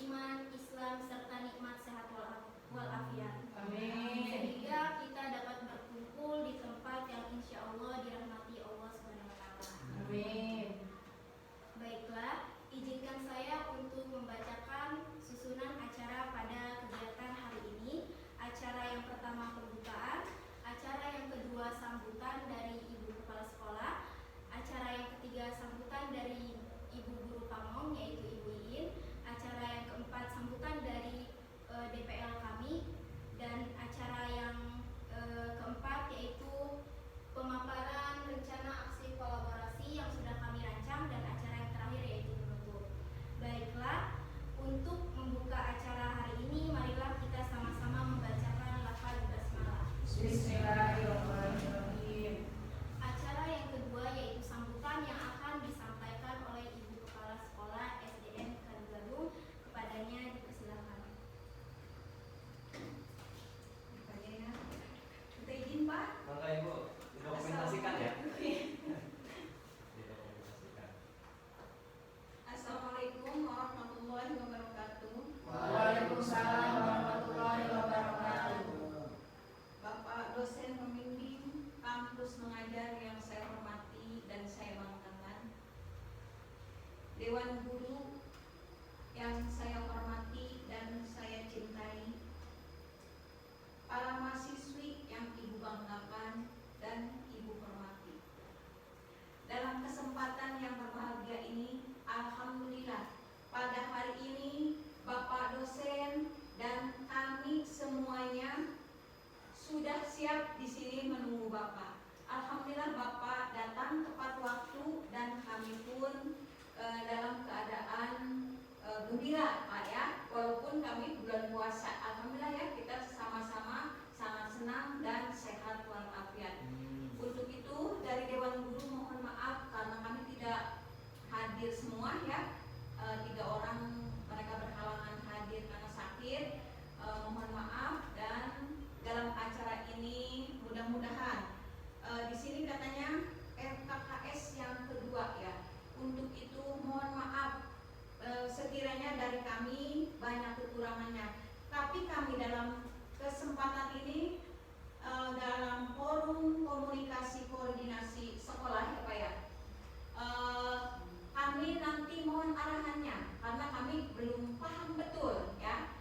iman, Islam, serta nikmat sehat walafiat. Amin. Sehingga kita dapat berkumpul di tempat yang insya Allah dirahmati Allah SWT. Amin. Baiklah, izinkan saya untuk membacakan susunan acara pada kegiatan hari ini. Acara yang pertama pembukaan, acara yang kedua sambutan dari Ibu Kepala Sekolah, acara yang ketiga sambutan dari Ibu Guru Pamong yaitu Ibu Iin, acara yang keempat sambutan dari DPL kami, dan acara yang keempat yaitu pemaparan rencana aksi kolaborasi yang sudah kami rancang, dan acara yang terakhir yaitu penutup. Baiklah, untuk membuka acara hari ini, marilah kita sama-sama membacakan lafaz basmalah. Bismillahirrahmanirrahim. Acara yang kedua yaitu sambutan yang akan disampaikan oleh Ibu Kepala Sekolah SDN Kadugadung. Kepadanya dipersilakan. Kita izin Pak. Maka Ibu, didokumentasikan ya. Didokumentasikan. Assalamualaikum warahmatullahi wabarakatuh. Waalaikumsalam warahmatullahi wabarakatuh. Bapak dosen pembimbing kampus mengajar yang saya hormati dan saya banggakan, Dewan Guru yang saya hormati dan saya cintai, para mahasiswi yang Ibu banggakan dan Ibu hormati. Dalam kesempatan yang berbahagia ini, alhamdulillah pada hari ini Bapak dosen dan kami semuanya sudah siap di sini menunggu Bapak. Alhamdulillah Bapak datang tepat waktu dan kami pun dalam keadaan gembira Pak ya. Walaupun kami bulan puasa, alhamdulillah ya, kita sama-sama sangat senang dan sehat walafiat. Untuk itu dari Dewan Guru mohon maaf karena kami tidak hadir semua ya. 3 orang mereka berhalangan hadir karena sakit. Mohon maaf, dan dalam acara ini mudah-mudahan di sini katanya RKKS yang kedua ya. Untuk itu mohon maaf sekiranya dari kami banyak kekurangannya. Tapi kami dalam kesempatan ini dalam forum komunikasi koordinasi sekolah ya Pak ya, kami nanti mohon arahannya karena kami belum paham betul ya.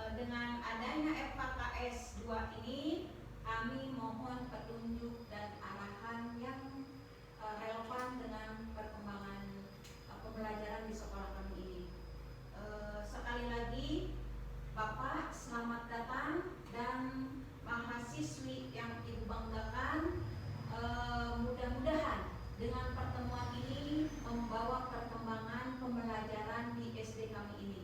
Dengan adanya FKKS 2 ini kami mohon petunjuk dan arahan yang relevan dengan perkembangan pembelajaran di sekolah kami ini. Sekali lagi Bapak selamat datang, dan mahasiswi yang Ibu banggakan, mudah-mudahan dengan pertemuan ini membawa perkembangan pembelajaran di SD kami ini.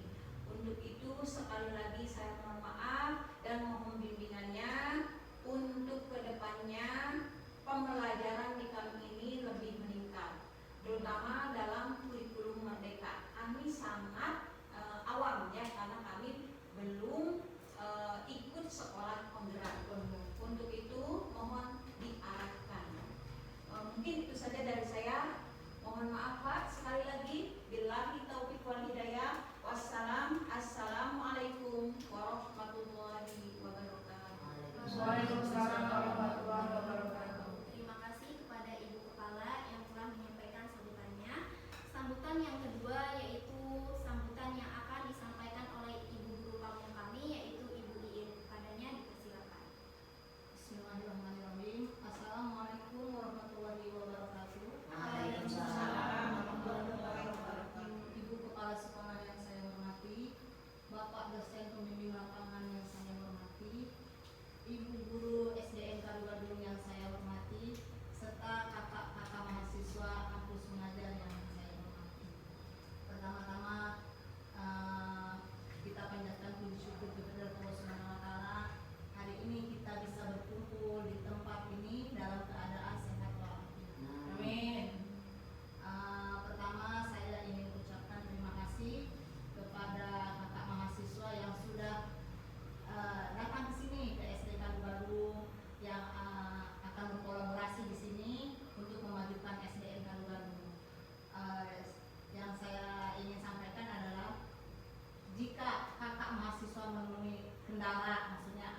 mahasiswa menemui kendala, maksudnya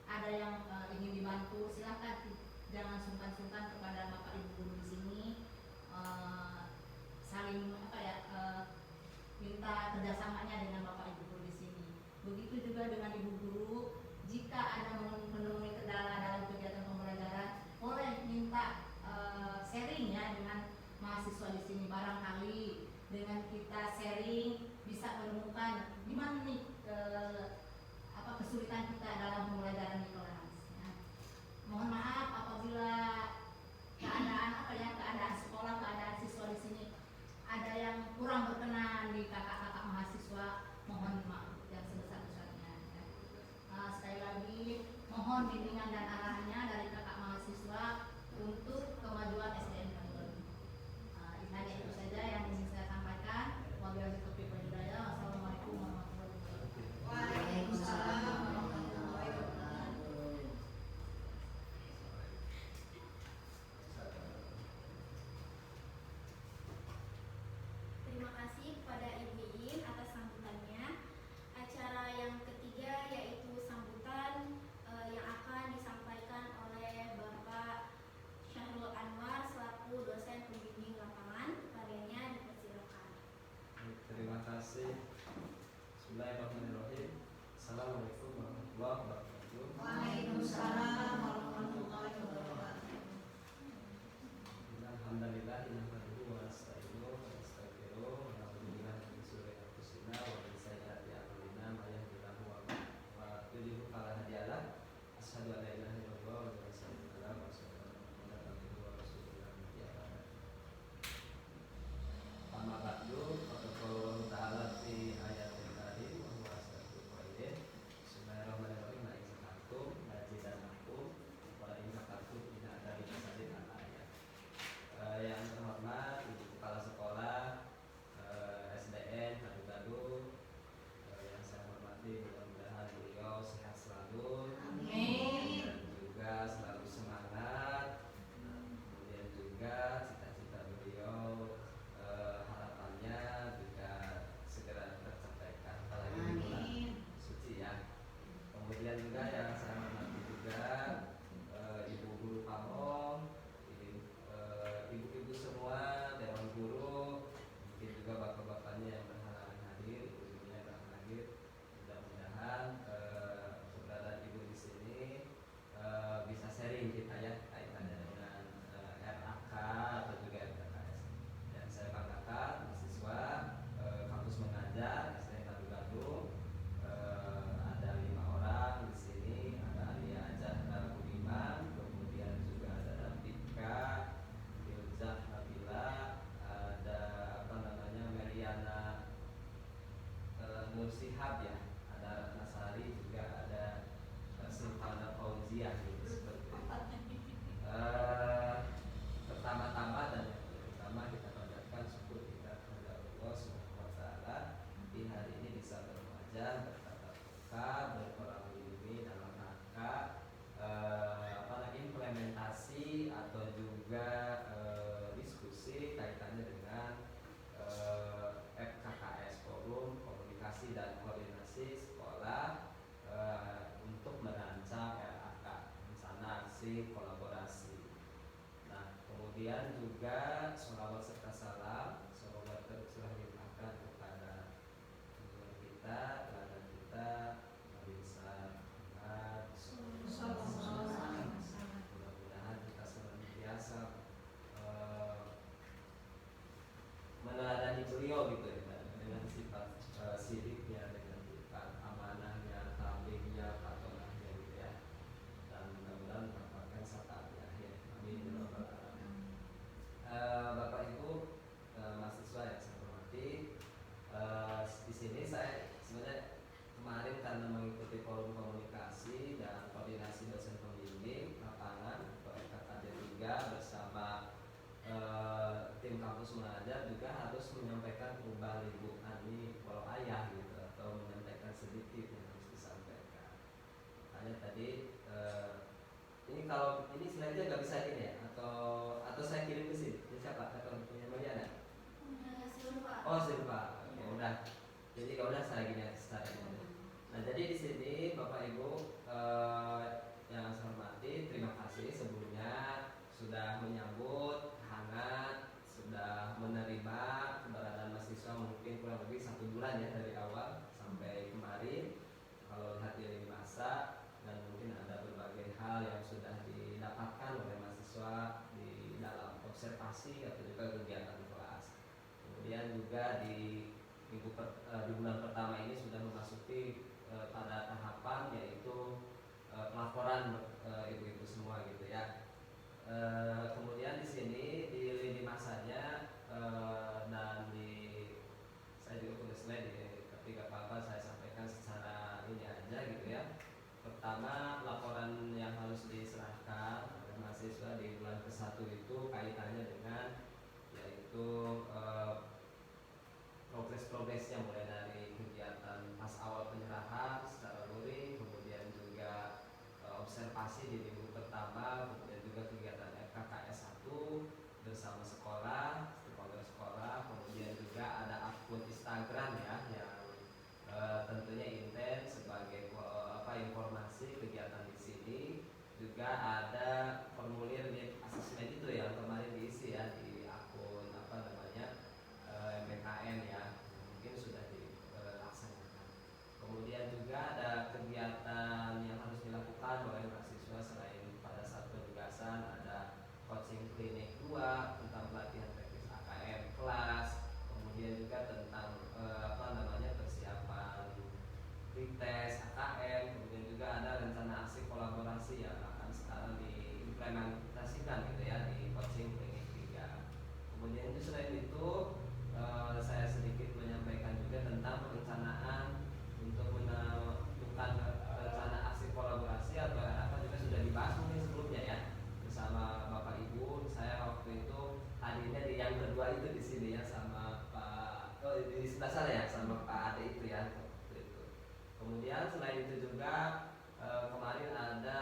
ada yang ingin dibantu, silakan jangan sungkan-sungkan kepada Bapak Ibu guru di sini, saling minta kerjasamanya dengan Bapak Ibu guru di sini. Begitu juga dengan Ibu guru, jika ada menemui kendala dalam kegiatan pembelajaran, boleh minta sharing ya dengan mahasiswa di sini. Barangkali dengan kita sharing bisa menemukan gimana nih kesulitan kita dalam pembelajaran di kelas. Ya. Mohon maaf apabila keadaan sekolah, keadaan siswa di sini ada yang kurang berkenan di kakak-kakak mahasiswa, mohon maaf yang sebesar-besarnya. Ya. Sekali lagi mohon bimbingan dan arahannya dari kakak mahasiswa untuk kemajuan SDM kami. Hanya itu saja yang ingin saya sampaikan. Wabillahi taufiq wal hidayah. Wassalamualaikum warahmatullahi wabarakatuh. Waalaikumsalam warahmatullahi wabarakatuh. Terima kasih kepada Ibu Iin atas sambutannya. Acara yang ketiga yaitu sambutan yang akan disampaikan oleh Bapak Syahrul Anwar selaku dosen pembimbing lapangan. Kepadanya dipersilakan. Terima kasih. Bismillahirrahmanirrahim. Assalamualaikum warahmatullahi wabarakatuh. Waalaikumsalam warahmatullahi wabarakatuh. Alhamdulillah, nahmaduhu wa nasta'inuhu wa nastaghfiruh wa na'udzu billahi min shururi anfusina wa min sayyiati a'malina may yahdihillahu wa yudhlil fala hadiya lahu. Asyhadu an la ilaha illallah wa la ilaha illallah wa asyhadu anna Muhammadan abduhu wa rasuluhu la nabiyya ba'da. Amma ba'du, faqad qala Allah ta'ala fi ayatil karim wa huwa asdaqul qailin. Bismillahirrahmanirrahim. La in syakartum la azidannakum wa la in kafartum inna adzabi lasyadid. Yang terhormat Ibu Kepala Sekolah SDN Gadu-Gadu, yang saya hormati, mudah-mudahan beliau sehat selalu. Amin. Dan juga selalu semangat. Kemudian juga cita-cita beliau, harapannya juga segera tercapaikan, apalagi di bulan suci ya. Kemudian juga yang saya hormati juga Ibu Guru Pamong, ibu-ibu semua, dewan guru, mungkin juga bapak-bapaknya yang berhalangan hadir, ibu-ibunya yang berhalangan hadir. Mudah-mudahan keberadaan ibu di sini bisa sharing kita ya kaitannya dengan RAK atau juga RKKS. Dan saya banggakan mahasiswa kampus mengajar SDN Gadu-Gadu, ada 5 orang di sini, ada Alia Zahra Budiman, kemudian juga ada Rafiqa Ilzah Nabila, ada Meriana Nur Shihab ya, ada Ratna Sari, juga ada Silvana Fauziah gitu, seperti itu. Pertama-tama dan yang pertama kita panjatkan syukur kita kepada Allah Subhanahu wa taala di hari ini bisa bermuajah, bertatap muka, berperang ilmi dalam rangka implementasi atau juga diskusi kaitannya dengan FKKS, Forum Komunikasi dan Koordinasi Sekolah, untuk merancang RAK, rencana aksi kolaborasi. Nah, kemudian juga sholawat serta salam semoga tercurah limpahkan kepada junjungan kita, teladan kita, Nabi besar Muhammad Sallallahu alaihi wasallam. Mudah-mudahan kita senantiasa meneladani beliau gitu ya, dengan sifat sidiknya, dengan sifat amanahnya, tablignya, patonahnya gitu ya, dan mudah-mudahan mendapatkan syafaat di akhir. Amin ya rabbal alamin. Bapak Ibu mahasiswa yang saya hormati, di sini saya sebenarnya kemarin karena mengikuti forum komunikasi dan koordinasi dosen pembimbing lapangan atau FKKD 3 bersama tim kampus mengajar, juga harus menyampaikan ubah Ibu Ani walau ayah gitu, atau menyampaikan sedikit yang harus disampaikan. Makanya tadi ini kalau ini slide-nya nggak bisa ini ya, atau saya kirim ke sini. Ini siapa? Atau punya Mariana? Silva. Oh Silva. Ya udah. Jadi kalau udah saya gini aja. Nah jadi observasi atau juga kegiatan kelas. Kemudian juga di di bulan pertama ini sudah memasuki pada tahapan yaitu pelaporan ibu-ibu semua gitu ya. Kemudian di sini di lini masanya dan saya juga punya slide ini, tapi gak apa-apa saya sampaikan secara ini aja gitu ya. Pertama, laporan yang harus diserahkan oleh mahasiswa di bulan ke-1 itu kaitannya dengan yaitu progres-progresnya, mulai dari kegiatan pas awal penyerahan secara luring, kemudian juga observasi di minggu pertama, kemudian juga kegiatan FKKS 1 bersama sekolah, stakeholder sekolah, kemudian juga ada akun Instagram ya yang tentunya intens sebagai informasi kegiatan di sini. Juga ada formulir di asesmen itu yang kemarin diisi ya di akun MBKM ya, mungkin sudah dilaksanakan. Kemudian juga ada kegiatan yang harus dilakukan oleh mahasiswa selain pada saat penugasan, ada coaching klinik 2 tentang pelatihan teknis AKM kelas, kemudian juga tentang persiapan pretest AKM, kemudian juga ada rencana aksi kolaborasi yang akan sekarang diimplementasikan gitu ya di coaching klinik 3. Kemudian selain itu saya sedikit menyampaikan juga tentang perencanaan untuk menentukan rencana aksi kolaborasi atau apa juga sudah dibahas mungkin sebelumnya ya bersama Bapak Ibu. Saya waktu itu hadirnya di yang kedua itu di sini ya sama Pak di sebelah sana ya sama Pak Ade itu ya waktu itu. Kemudian selain itu juga kemarin ada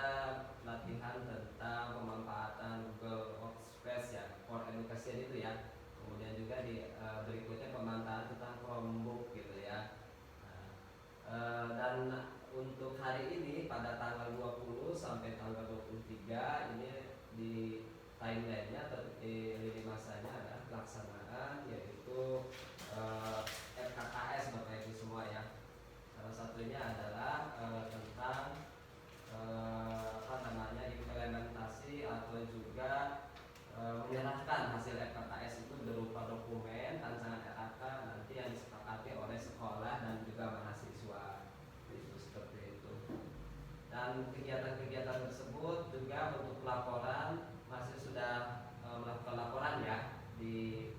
latihan tentang pemanfaatan Google Workspace ya for education itu ya. Kemudian juga di berikutnya pemanfaatan tentang Chromebook gitu ya. Dan untuk hari ini pada tanggal 20 sampai tanggal 23 ini di timeline-nya atau di lini masanya ada pelaksanaan yaitu FKKS Bapak Ibu semua ya. Salah satunya adalah tentang implementasi atau juga menyerahkan hasil FKKS itu berupa dokumen rancangan RAK nanti yang disepakati oleh sekolah dan juga mahasiswa itu seperti itu. Dan kegiatan-kegiatan tersebut juga untuk pelaporan masih sudah melakukan laporan ya di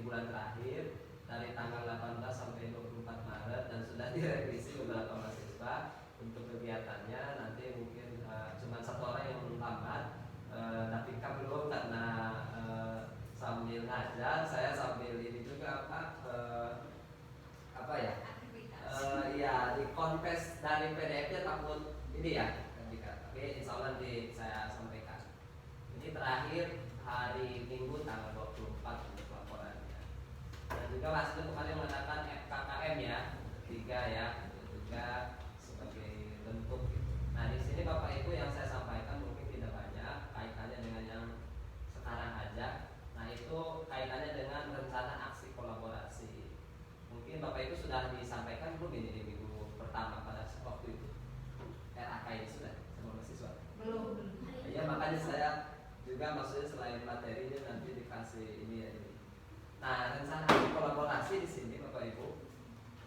bulan terakhir dari tanggal 18 sampai 24 Maret dan sudah direvisi beberapa mahasiswa untuk kegiatannya. Nanti mungkin cuma satu orang yang lambat, tapi kan belum karena sambil ngajar saya sambil ini juga ya di confess dari PDF-nya takut ini ya tapi insya Allah nanti saya sampaikan. Ini terakhir hari Minggu tanggal 24 untuk laporannya. Dan juga hasil kemarin mengatakan FKKM ya 3 ya itu juga sebagai bentuk gitu. Nah di sini Bapak Ibu yang saya sampaikan mungkin tidak banyak kaitannya dengan yang sekarang aja. Nah itu kaitannya dengan rencana aksi kolaborasi. Mungkin Bapak Ibu sudah disampaikan belum ini di minggu pertama pada waktu itu RAK ini sudah sama mahasiswa? Belum. Ya makanya saya juga maksudnya selain materinya nanti dikasih ini ya ini. Nah rencana aksi kolaborasi di sini Bapak Ibu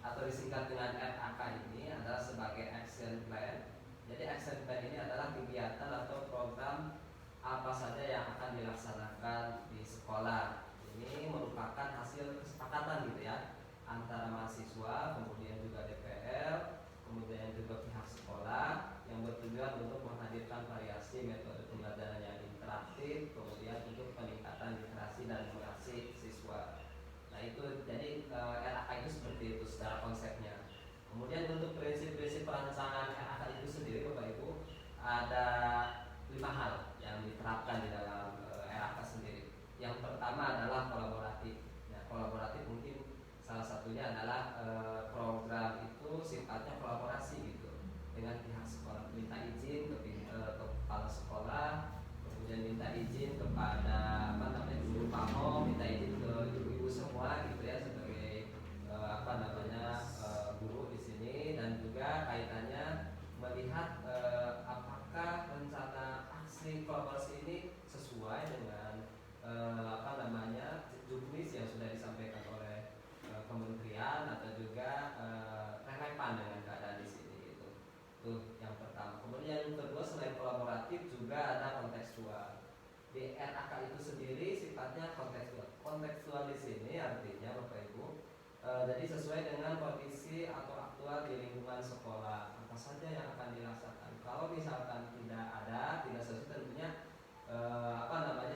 atau disingkat dengan RAK ini adalah sebagai action plan. Jadi action plan ini adalah kegiatan atau program apa saja yang akan dilaksanakan di sekolah. Ini merupakan hasil kesepakatan gitu ya antara mahasiswa, kemudian juga DPR, kemudian juga pihak sekolah yang bertujuan untuk menghadirkan variasi metode pembelajaran yang interaktif, kemudian untuk peningkatan literasi dan moderasi siswa. Nah itu jadi RAK itu seperti itu secara konsepnya. Kemudian untuk prinsip-prinsip perancangan RAK itu sendiri Bapak Ibu ada 5 hal yang diterapkan di dalam RAK sendiri. Yang pertama adalah kolaboratif. Ya, kolaboratif mungkin salah satunya adalah program itu sifatnya kolaborasi gitu dengan pihak sekolah, minta izin ke kepala sekolah, kemudian minta izin kepada guru PAMO, minta izin ke ibu-ibu semua gitu ya sebagai guru di sini, dan juga kaitannya melihat apakah rencana aksi kolaborasi ini sesuai dengan kementerian atau juga relevan dengan keadaan di sini itu. Tuh yang pertama. Kemudian yang kedua, selain kolaboratif juga ada kontekstual. Di RAK itu sendiri sifatnya kontekstual. Kontekstual di sini artinya Bapak Ibu, jadi sesuai dengan kondisi atau aktual di lingkungan sekolah, apa saja yang akan dilaksanakan. Kalau misalkan tidak sesuai, tentunya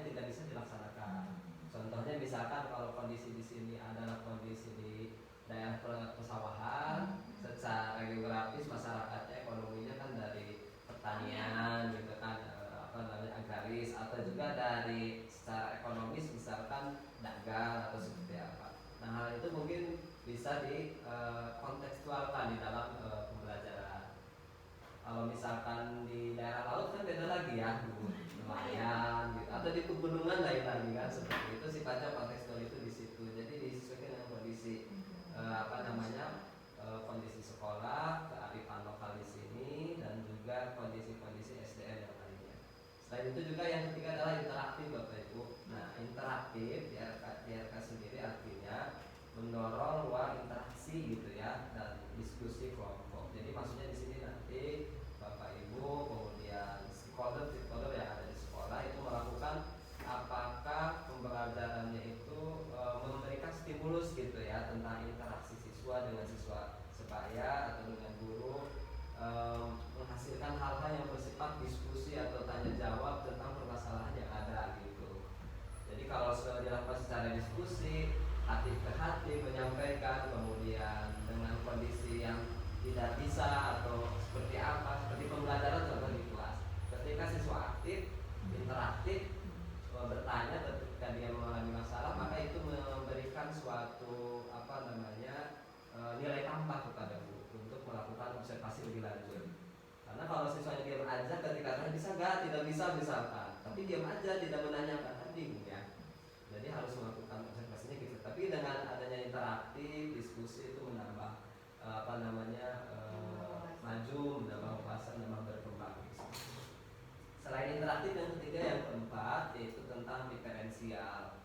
tidak bisa dilaksanakan. Contohnya misalkan kalau kondisi di sini adalah kondisi di daerah pesawahan, secara geografis masyarakatnya ekonominya kan dari pertanian gitu kan, agraris, atau juga dari secara ekonomis misalkan dagang atau seperti apa. Nah, hal itu mungkin bisa di kontekstualkan di dalam pembelajaran. Kalau misalkan di daerah laut kan beda lagi ya, nelayan gitu, atau di pegunungan lain lagi kan, seperti itu sifatnya kontekstual itu di situ. Jadi disesuaikan dengan kondisi kondisi sekolah, kearifan lokal di sini, dan juga kondisi-kondisi SDM yang lainnya. Selain itu juga yang ketiga adalah interaktif Bapak Ibu. Nah, interaktif di RK sendiri artinya mendorong ruang interaksi gitu ya, dan diskusi kelompok. Jadi maksudnya di sini nanti Bapak Ibu kemudian stakeholder yang ada di sekolah itu melakukan apakah pembelajarannya itu memberikan stimulus gitu ya tentang interaksi siswa dengan siswa sebaya atau dengan guru, menghasilkan hal-hal yang bersifat diskusi atau tanya jawab tentang permasalahan yang ada gitu. Jadi kalau sudah dilakukan secara diskusi, hati ke hati menyampaikan, kemudian dengan kondisi yang tidak bisa atau seperti apa, seperti pembelajaran contoh di kelas. Ketika siswa aktif, interaktif, bertanya ketika dia mengalami masalah, maka itu memberikan suatu nilai tambah kepada guru untuk melakukan observasi lebih lanjut. Karena kalau siswanya diam aja ketika tanya bisa nggak, tidak bisa misalkan, tapi diam aja tidak menanyakan, kan bingung ya. Jadi harus melakukan observasinya gitu. Tapi dengan adanya interaktif, diskusi itu menambah maju, menambah wawasan, menambah berkembang. Selain interaktif, yang ketiga yang keempat yaitu tentang diferensial.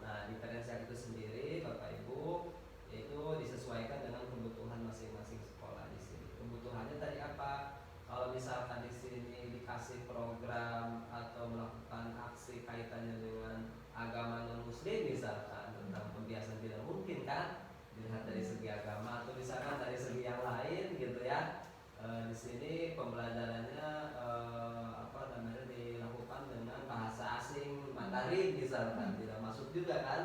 Nah, diferensial itu sendiri Bapak Ibu yaitu disesuaikan dengan kebutuhan masing-masing sekolah di sini. Kebutuhannya tadi apa? Kalau misalkan di sini dikasih program atau melakukan aksi kaitannya dengan agama non muslim misalkan tentang pembiasan tidak mungkin kan dilihat dari segi agama, atau misalkan dari segi yang lain gitu ya. Di sini pembelajarannya dilakukan dengan bahasa asing Mandarin misalkan, tidak masuk juga kan,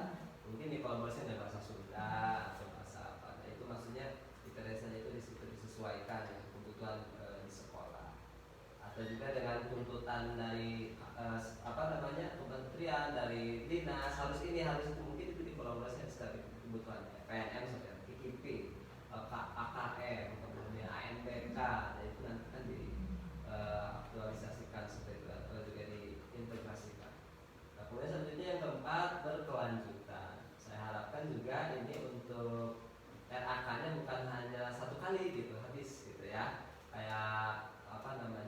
mungkin dikolaborasi dengan bahasa Sunda atau bahasa apa. Nah, itu maksudnya diferensialnya itu di situ disesuaikan dengan kebutuhan di sekolah, atau juga dengan tuntutan dari kementerian, dari dinas, harus ini harus itu, mungkin itu dikolaborasikan secara kebutuhannya. PNM seperti KIP, AKM, kemudian ANBK, nah itu nanti kan aktualisasikan seperti itu atau juga diintegrasikan. Nah, kemudian selanjutnya yang keempat, berkelanjutan. Saya harapkan juga ini untuk RAK-nya bukan hanya satu kali gitu habis gitu ya, kayak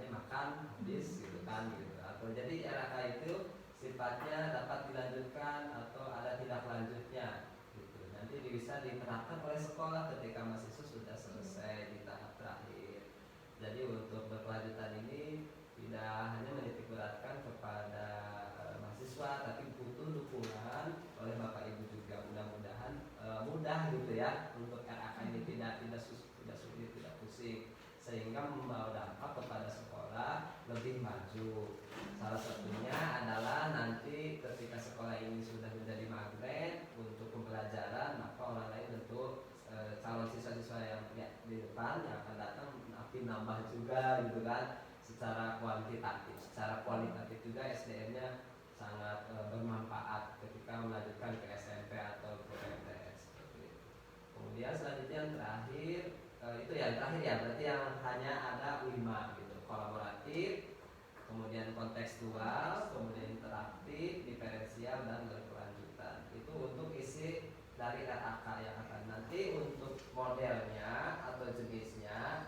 makan habis gitu kan gitu. Atau jadi RAK itu sifatnya dapat dilanjutkan atau ada tindak lanjutnya gitu. Nanti bisa diterapkan oleh sekolah ketika mahasiswa sudah selesai di tahap terakhir. Jadi untuk berkelanjutan ini tidak hanya menitikberatkan kepada mahasiswa, tapi butuh dukungan oleh Bapak Ibu juga. Mudah-mudahan mudah gitu ya untuk RAK ini tidak sulit, tidak pusing, sehingga membawa dampak kepada sekolah lebih maju. Salah satunya adalah nanti ketika sekolah ini sudah menjadi magnet untuk pembelajaran, maka orang lain tentu calon siswa-siswa yang di depan yang akan datang makin nambah juga gitu kan, secara kuantitatif. Secara kualitatif juga SDM-nya sangat bermanfaat ketika melanjutkan ke SMP atau ke MTS. Kemudian selanjutnya yang terakhir itu yang terakhir ya, berarti yang hanya ada 5 gitu. Kolaboratif, kemudian kontekstual, kemudian interaktif, diferensial, dan berkelanjutan. Itu untuk isi dari RAK yang akan nanti untuk modelnya atau jenisnya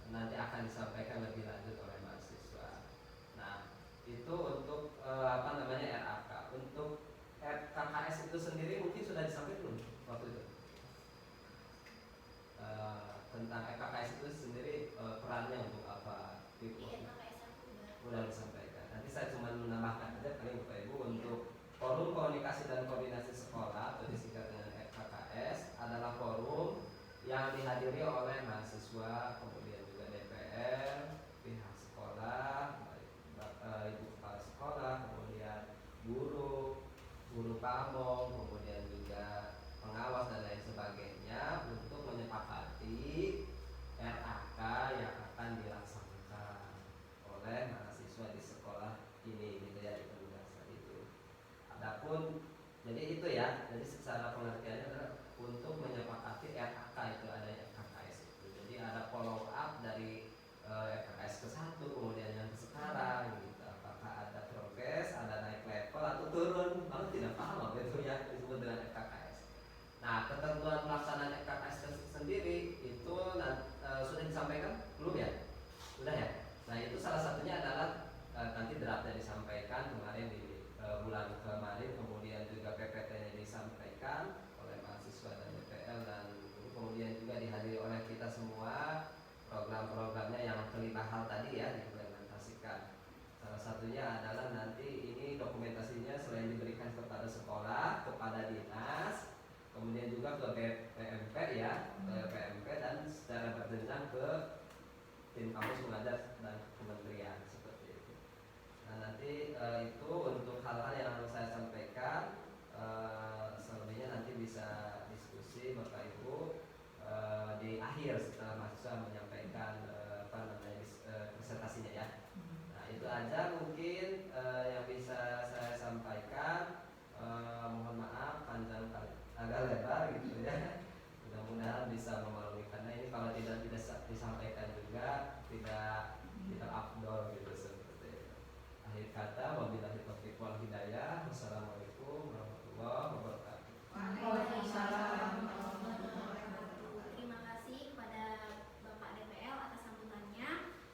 nanti akan disampaikan lebih lanjut oleh mahasiswa. Nah, itu untuk RAK. Untuk KKS itu sendiri mungkin sudah disampaikan belum waktu itu? Di Vivo? RKKS aku Udah disampaikan. Nanti saya cuma menambahkan aja paling Bapak Ibu untuk forum komunikasi dan koordinasi sekolah atau disingkat dengan FKKS adalah forum yang dihadiri oleh mahasiswa, kemudian juga DPR, pihak sekolah, ibu kepala sekolah, kemudian guru pamong, kemudian juga pengawas dan lain sebagainya untuk menyepakati RAK yang akan dilaksanakan oleh mahasiswa di sekolah ini gitu ya, di penugasan itu. Adapun jadi itu ya, jadi secara pengertiannya adalah untuk menyepakati RAK itu adanya FKKS itu. Jadi ada follow up dari FKKS ke 1 kemudian yang ke sekarang gitu. Apakah ada progres, ada naik level atau turun? Malah tidak paham apa itu ya disebut dengan FKKS. Nah, ketentuan pelaksanaan FKKS sendiri itu sudah disampaikan belum ya? Sudah ya? Nah, itu salah satunya adalah nanti draftnya disampaikan kemarin di bulan kemarin, kemudian juga PPT-nya disampaikan oleh mahasiswa dan DPL dan kemudian juga dihadiri oleh kita semua. Program-programnya yang kelima hal tadi ya diimplementasikan. Salah satunya adalah nanti ini dokumentasinya selain diberikan kepada sekolah, kepada dinas, kemudian juga ke PMP ya, ke PMP dan secara berjenjang ke tim kampus mengajar dan kementerian seperti itu. Nah nanti itu untuk hal-hal yang saya sampaikan, selebihnya nanti bisa diskusi Bapak Ibu di akhir setelah mahasiswa menyampaikan presentasinya ya. Nah itu aja mungkin yang bisa saya sampaikan. Mohon maaf panjang agak lebar gitu ya. Mudah-mudahan bisa memaklumi karena ini kalau tidak disampaikan juga tidak afdol gitu seperti itu. Akhir kata wabillahi taufiq wal hidayah. Wassalamualaikum warahmatullahi wabarakatuh. Waalaikumsalam. Terima kasih kepada Bapak DPL atas sambutannya.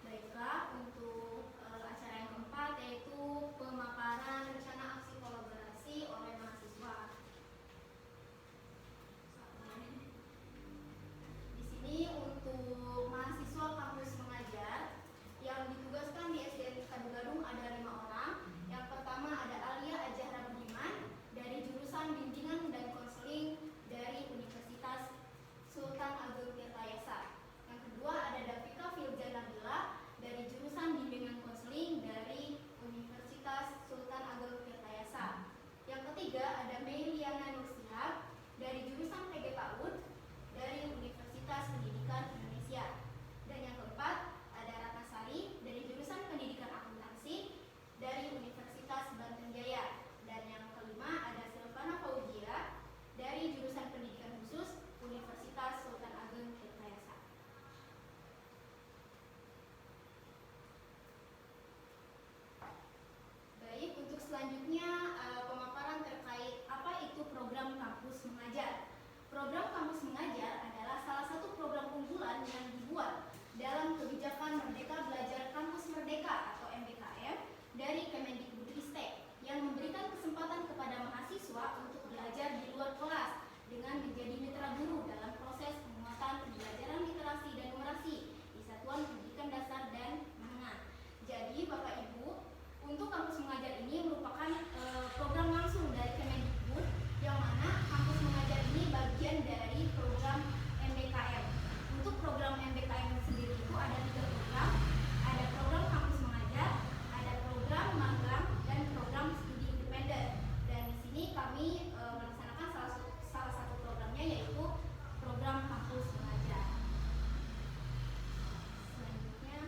Baiklah, untuk acara yang keempat yaitu pemaparan rencana aksi kolaborasi oleh mahasiswa. Di sini untuk mahasiswa kampus mengajar yang ditugaskan di SDN Kadugadung ada 5 orang. Yang pertama ada Alia Ajahra Budiman dari jurusan bimbingan dan konseling dari Universitas Sultan Agung Tirtayasa. Yang kedua ada Davika Filja Nabila dari jurusan bimbingan konseling dari Universitas Sultan Agung Tirtayasa. Yang ketiga ada Meiliana Nursihab dari jurusan PG PAUD dari Universitas Pendidikan Indonesia. Dan yang keempat ada Ratnasari dari jurusan Pendidikan Akuntansi dari Universitas Banten Jaya. Dan yang kelima ada Silvana Fauzia dari jurusan Pendidikan Khusus Universitas Sultan Agung Tirtayasa. Baik, untuk selanjutnya pemaparan terkait apa itu program kampus mengajar. Program kampus mengajar adalah salah satu program unggulan yang dibuat dalam kebijakan Merdeka Belajar Kampus Merdeka atau MBKM dari Kemendikbudristek yang memberikan kesempatan kepada mahasiswa untuk belajar di luar kelas dengan menjadi mitra guru dalam proses penguatan pembelajaran literasi dan numerasi di satuan pendidikan dasar dan menengah. Jadi Bapak Ibu, untuk kampus mengajar ini merupakan program langsung dari Kemendikbud yang mana kampus mengajar ini bagian dari program MBKM. Untuk program MBKM sendiri itu ada 3 program. Ada program kampus mengajar, ada program magang dan program studi independen. Dan di sini kami melaksanakan salah satu programnya yaitu program kampus mengajar. Selanjutnya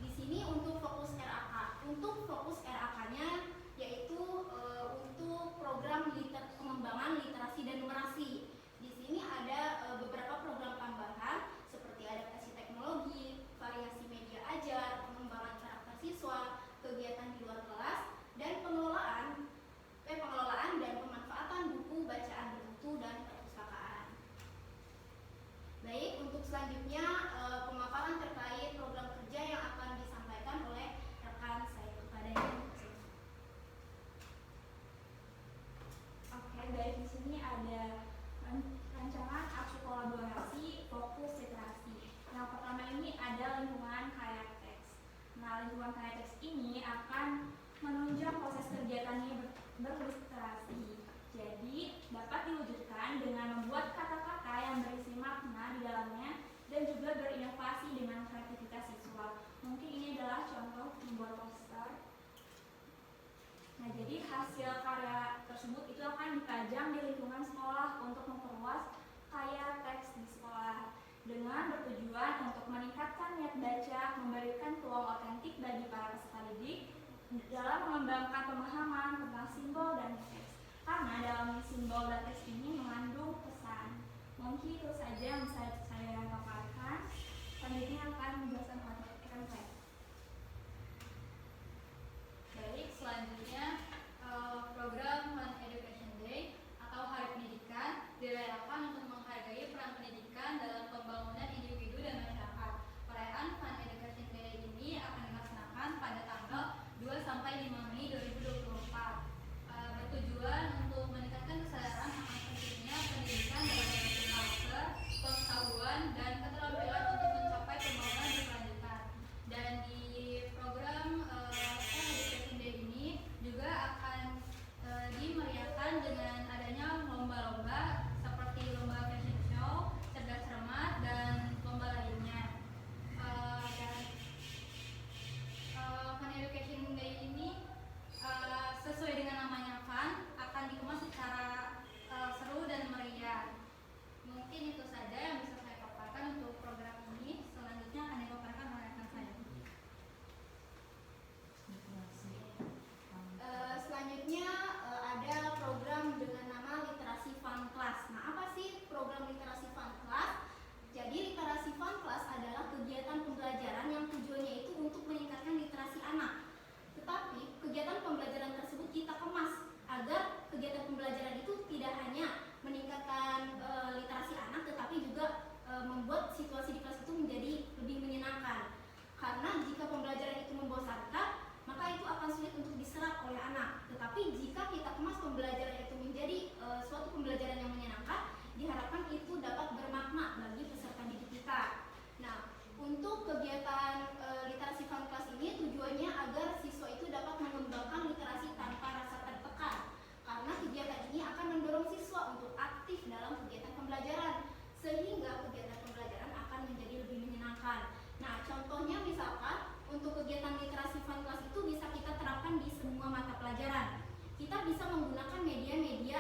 di sini untuk fokus RAK. Untuk fokus RAK-nya yaitu untuk program pengembangan literasi dan numerasi. Di sini ada beberapa program tambahan seperti adaptasi teknologi, variasi media ajar, pengembangan karakter siswa, kegiatan di luar kelas, dan pengelolaan dan pemanfaatan buku bacaan bermutu dan perpustakaan. Baik, untuk selanjutnya pemaparan terkait program kerja yang akan disampaikan oleh rekan saya kepadanya. Oke, baik, di sini ada rancangan aksi kolaborasi fokus literasi. Yang pertama ini ada lingkungan KRT. Nah, lingkungan Kinetex ini akan menunjang proses kegiatannya berliterasi. Jadi, dapat diwujudkan dengan membuat kata-kata yang berisi makna di dalamnya dan juga berinovasi dengan kreativitas siswa. Mungkin ini adalah contoh membuat poster. Nah, jadi hasil karya tersebut itu akan dipajang di lingkungan sekolah untuk memperluas karya teks di sekolah dengan bertujuan untuk meningkatkan minat baca, memberikan peluang otentik bagi para peserta didik dalam mengembangkan pemahaman tentang simbol dan teks. Karena dalam simbol dan teks ini mengandung pesan. Mungkin itu saja yang bisa saya paparkan. Selanjutnya akan menjelaskan rekan saya. Baik, selanjutnya program Fun Education Day atau Hari Pendidikan dirayakan untuk menghargai peran pendidikan dalam pembangunan individu dan masyarakat. Perayaan Fun Education Day ini akan dilaksanakan pada tanggal 2 sampai 5 Mei 2024. Bertujuan untuk meningkatkan kesadaran akan pentingnya pendidikan dalam membentuk karakter, pengetahuan, dan keterampilan untuk mencapai pembangunan berkelanjutan. Dan di program Fun Education Day ini juga akan dimeriahkan dengan adanya lomba-lomba seperti lomba fashion show, cerdas cermat, dan lomba lainnya. Fun Education Day ini sesuai dengan namanya fun akan dikemas secara seru dan meriah. Mungkin itu saja yang bisa saya paparkan untuk program ini. Selanjutnya akan dipaparkan oleh rekan saya. Selanjutnya ada program dengan nama Literasi Fun Class. Nah, apa sih program Literasi Fun Class? Jadi Literasi Fun Class adalah kegiatan pembelajaran yang tujuannya itu untuk meningkatkan literasi anak. Tetapi kegiatan pembelajaran tersebut kita kemas agar kegiatan pembelajaran itu tidak hanya meningkatkan literasi anak, tetapi juga membuat situasi di kelas itu menjadi lebih menyenangkan. Karena jika pembelajaran itu membosankan, maka itu akan sulit untuk diserap oleh anak. Tetapi jika kita kemas pembelajaran itu menjadi suatu pembelajaran yang menyenangkan, diharapkan itu dapat bermakna bagi peserta didik kita. Nah, untuk kegiatan literasi fun class ini tujuannya agar siswa itu dapat mengembangkan literasi tanpa rasa tertekan. Karena kegiatan ini akan mendorong siswa untuk aktif dalam kegiatan pembelajaran, sehingga kegiatan pembelajaran akan menjadi lebih menyenangkan. Nah, contohnya misalkan untuk kegiatan literasi fun class itu bisa kita terapkan di semua mata pelajaran. Kita bisa menggunakan media-media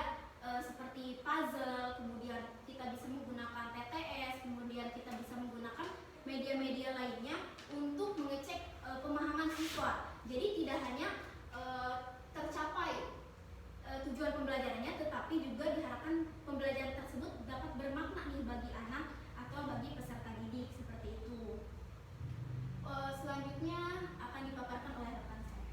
seperti puzzle, kemudian kita bisa menggunakan TTS, kemudian kita bisa menggunakan media-media lainnya untuk mengecek pemahaman siswa. Jadi tidak hanya tercapai tujuan pembelajarannya, tetapi juga diharapkan pembelajaran tersebut dapat bermakna nih bagi anak atau bagi peserta didik seperti itu. Selanjutnya akan dipaparkan oleh rekan saya.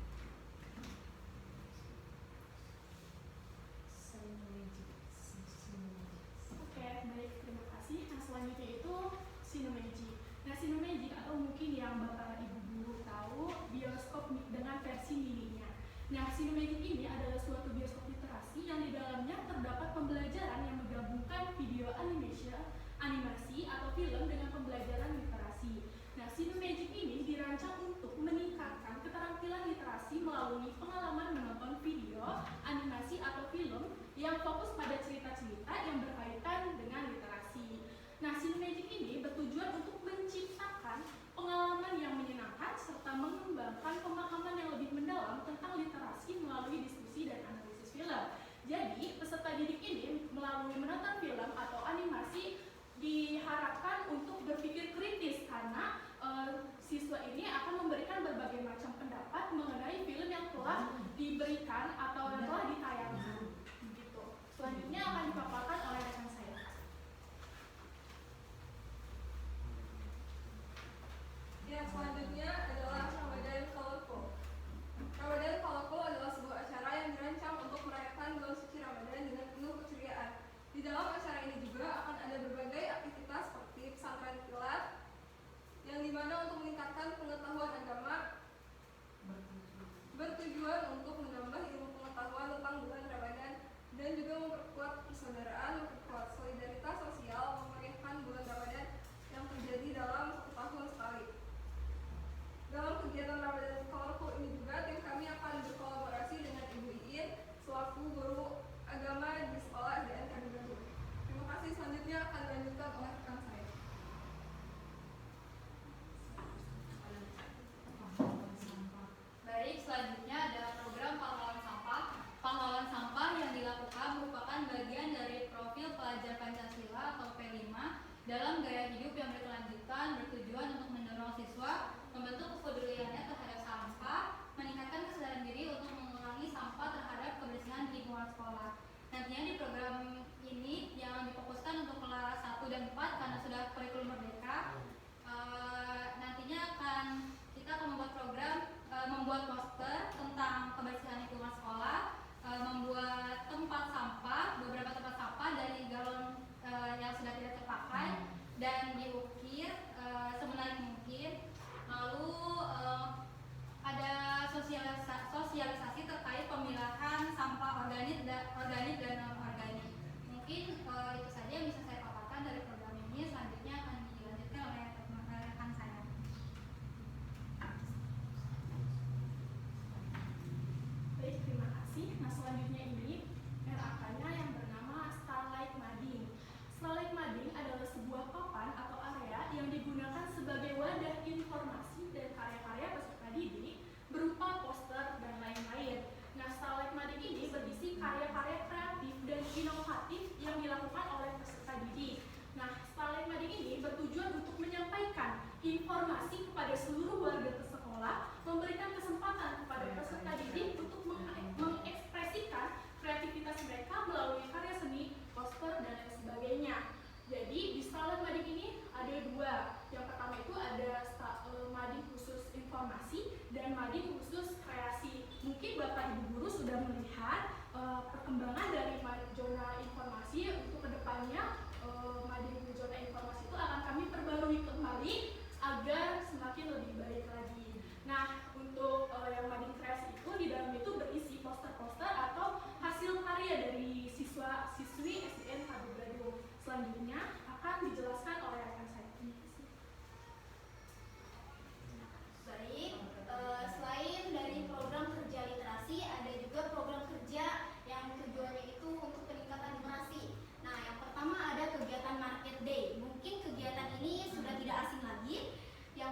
Oke, baik, terima kasih. Nah, selanjutnya itu Cinemagic. Nah, Cinemagic atau mungkin yang Bapak Ibu guru tahu, bioskop dengan versi mininya. Nah, Cinemagic ini adalah suatu bioskop literasi yang di dalamnya terdapat pembelajaran yang menggabungkan video animasi atau film dengan pembelajaran literasi. Nah, Cinemagic ini dirancang untuk meningkatkan keterampilan literasi melalui pengalaman menonton video, animasi atau film yang fokus pada cerita-cerita yang berkaitan dengan literasi. Nah, Cinemagic ini bertujuan untuk menciptakan pengalaman yang menyenangkan serta mengembangkan pemahaman yang lebih mendalam tentang literasi melalui diskusi dan analisis film. Jadi, peserta didik ini melalui menonton film atau animasi diharapkan untuk berpikir kritis karena siswa ini akan memberikan berbagai macam pendapat mengenai film yang telah diberikan atau yang telah ditayangkan. Gitu. Selanjutnya akan dipaparkan oleh rekan saya. Ya, selanjutnya adalah Ramadan Colorful. Ramadan Colorful adalah sebuah acara yang dirancang untuk merayakan bulan suci Ramadan dengan penuh keceriaan. Di dalam acara ini juga akan ada berbagai aktivitas seperti pesantren kilat, yang dimana untuk meningkatkan pengetahuan agama, bertujuan untuk menambah ilmu pengetahuan tentang bulan Ramadan, dan juga memperkuat persaudaraan, memperkuat solidaritas sosial, memeriahkan bulan Ramadan yang terjadi dalam 1 tahun sekali.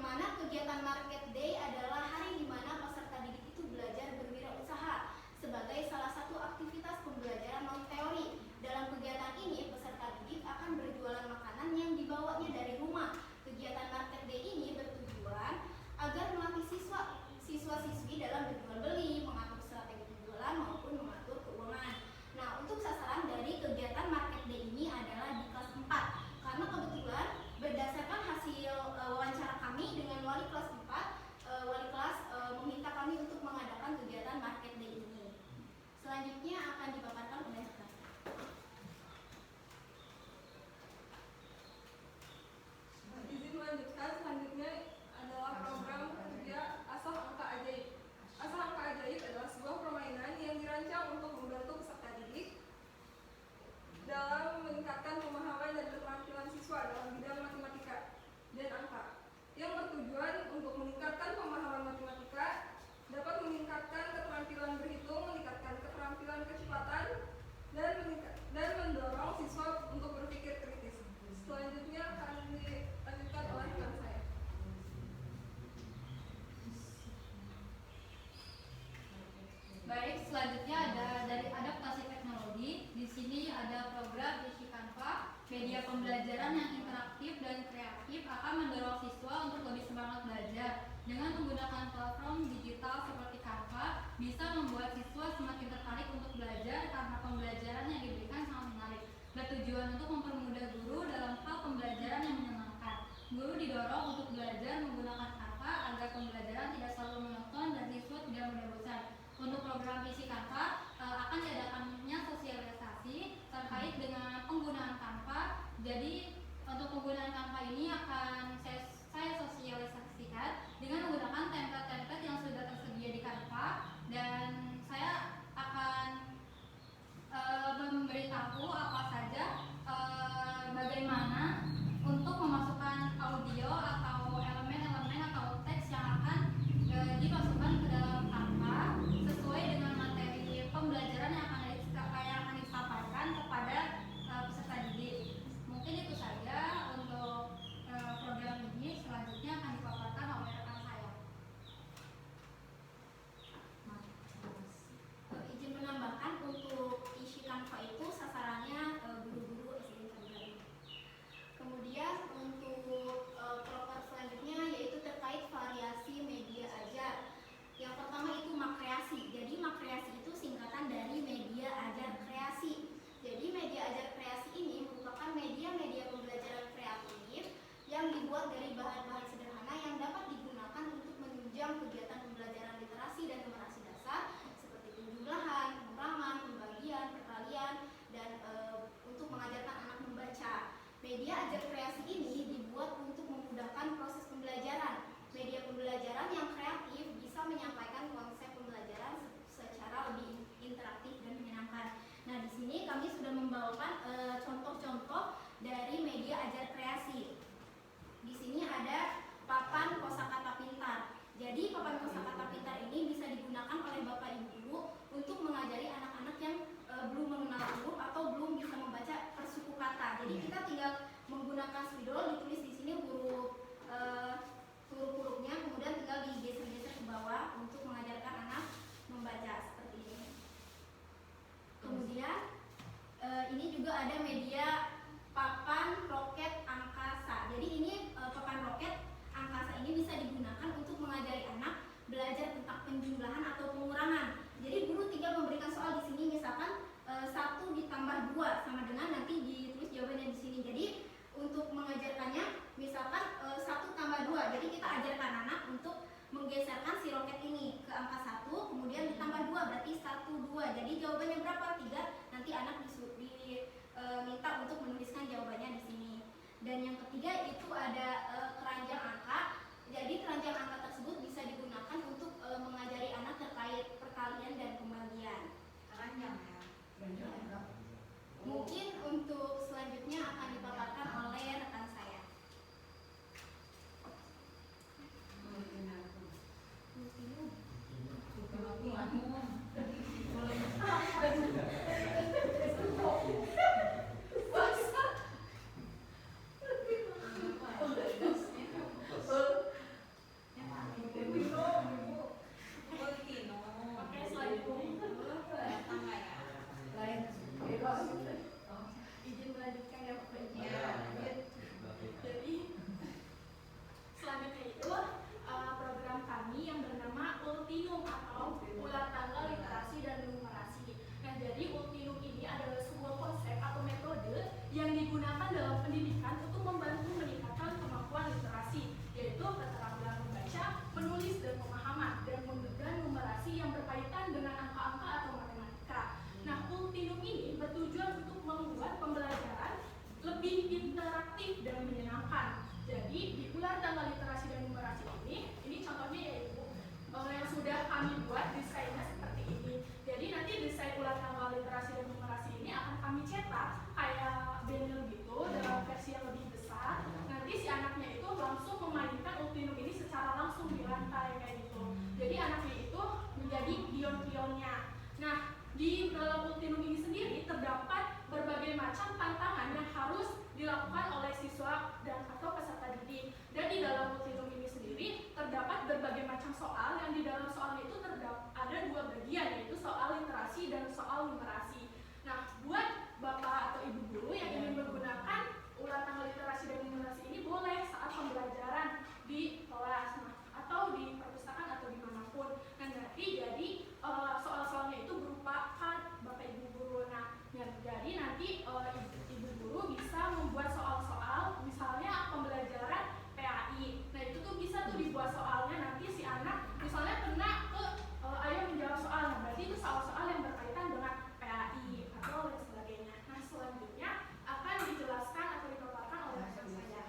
mana kegiatan Market Day adalah hari di mana peserta didik itu belajar berwirausaha sebagai salah satu aktivitas pembelajaran non teori. Dalam kegiatan ini, peserta didik akan berjualan makanan yang dibawanya dari rumah. Kegiatan Market Day ini bertujuan agar melatih siswa-siswi dalam berjual beli, mengatur strategi penjualan maupun mengatur keuangan. Nah, untuk sasaran dari kegiatan Market Day ini adalah di kelas 4. Karena kebetulan berdasarkan hasil wawancara kami dengan wali kelas 4, wali kelas meminta kami untuk mengadakan kegiatan Market Day ini. Selanjutnya akan dipaparkan oleh Kak. Izin melanjutkan, selanjutnya adalah program kerja Asah Angka Ajaib. Asah Angka Ajaib adalah sebuah permainan yang dirancang untuk membantu peserta didik dalam meningkatkan pemahaman dan keterampilan siswa dalam bidang matematika dan angka, yang bertujuan untuk meningkatkan pemahaman matematika, dapat meningkatkan keterampilan berhitung, meningkatkan keterampilan kecepatan, dan mendorong siswa untuk berpikir kritis. Selanjutnya akan dilanjutkan oleh rekan saya. Baik, selanjutnya ada dari adaptasi teknologi. Di sini ada program Isi Canva, media pembelajaran yang interaktif dan kreatif akan mendorong siswa untuk lebih semangat belajar. Dengan menggunakan platform digital seperti Canva, bisa membuat siswa semakin tertarik untuk belajar karena pembelajaran yang diberikan sangat menarik. Bertujuan untuk mempermudah guru dalam hal pembelajaran yang menyenangkan. Guru didorong untuk belajar menggunakan Canva agar pembelajaran tidak selalu monoton dan siswa tidak mudah bosan. Untuk program Isi Canva akan diadakannya sosialisasi terkait dengan penggunaan Canva. Jadi untuk penggunaan Canva ini akan saya sosialisasikan dengan menggunakan template-template yang sudah tersedia di Canva, dan saya akan memberitahu apa saja bagaimana untuk memasukkan audio atau elemen-elemen atau teks yang akan dimasukkan ke dalam Canva sesuai dengan materi pembelajaran yang akan disampaikan kepada peserta didik. Mungkin itu saja untuk program ini. Selanjutnya akan dipaparkan oleh rekan saya. Izin menambahkan, untuk isi Canva itu sasarannya guru-guru SD Negeri. Kemudian untuk program selanjutnya yaitu terkait variasi media ajar. Yang pertama itu Makreasi. Jadi Makreasi itu singkatan dari media ajar kreasi. Jadi media ajar kreasi ini merupakan media-media pembelajaran kreatif yang dibuat dari bahan-bahan sederhana yang dapat digunakan untuk menunjang kegiatan pembelajaran literasi dan numerasi dasar seperti penjumlahan, pengurangan, pembagian, perkalian, dan untuk mengajarkan anak membaca. Media ajar kreasi ini dibuat untuk memudahkan proses pembelajaran. Media pembelajaran yang kreatif bisa menyampaikan konsep pembelajaran secara lebih interaktif dan menyenangkan. Nah, di sini kami sudah membawakan contoh-contoh dari media ajar kreasi. Di sini ada papan kosakata pintar. Jadi papan kosakata pintar ini bisa digunakan oleh Bapak Ibu guru untuk mengajari anak-anak yang belum mengenal huruf atau belum bisa membaca per suku kata. Jadi kita tinggal menggunakan spidol, ditulis di sini huruf-hurufnya, kemudian tinggal digeser-geser ke bawah untuk mengajarkan anak membaca seperti ini. Kemudian ini juga ada media papan roket angkasa. Jadi ini papan roket angkasa ini bisa digunakan untuk mengajari anak belajar tentang penjumlahan atau pengurangan. Jadi guru tinggal memberikan soal di sini, misalkan 1 ditambah 2 sama dengan, nanti ditulis jawabannya di sini. Jadi untuk mengajarkannya misalkan 1 tambah 2. Jadi kita ajarkan anak untuk menggeserkan si roket ini ke angka 1, kemudian ditambah 2 berarti 1, 2. Jadi jawabannya berapa? 3. Nanti anak diminta untuk menuliskan jawabannya di sini. Dan yang ketiga itu ada keranjang angka. Jadi keranjang angka tersebut bisa digunakan untuk mengajari anak terkait perkalian dan pembagian. Keranjang ya. Mungkin untuk selanjutnya akan dipaparkan oleh rekan saya. dibuat soalnya, nanti si anak misalnya kena ke ayo menjawab soalnya, berarti itu soal-soal yang berkaitan dengan PAI atau lain sebagainya. Nah, selanjutnya akan dijelaskan atau dipaparkan oleh rekan saya.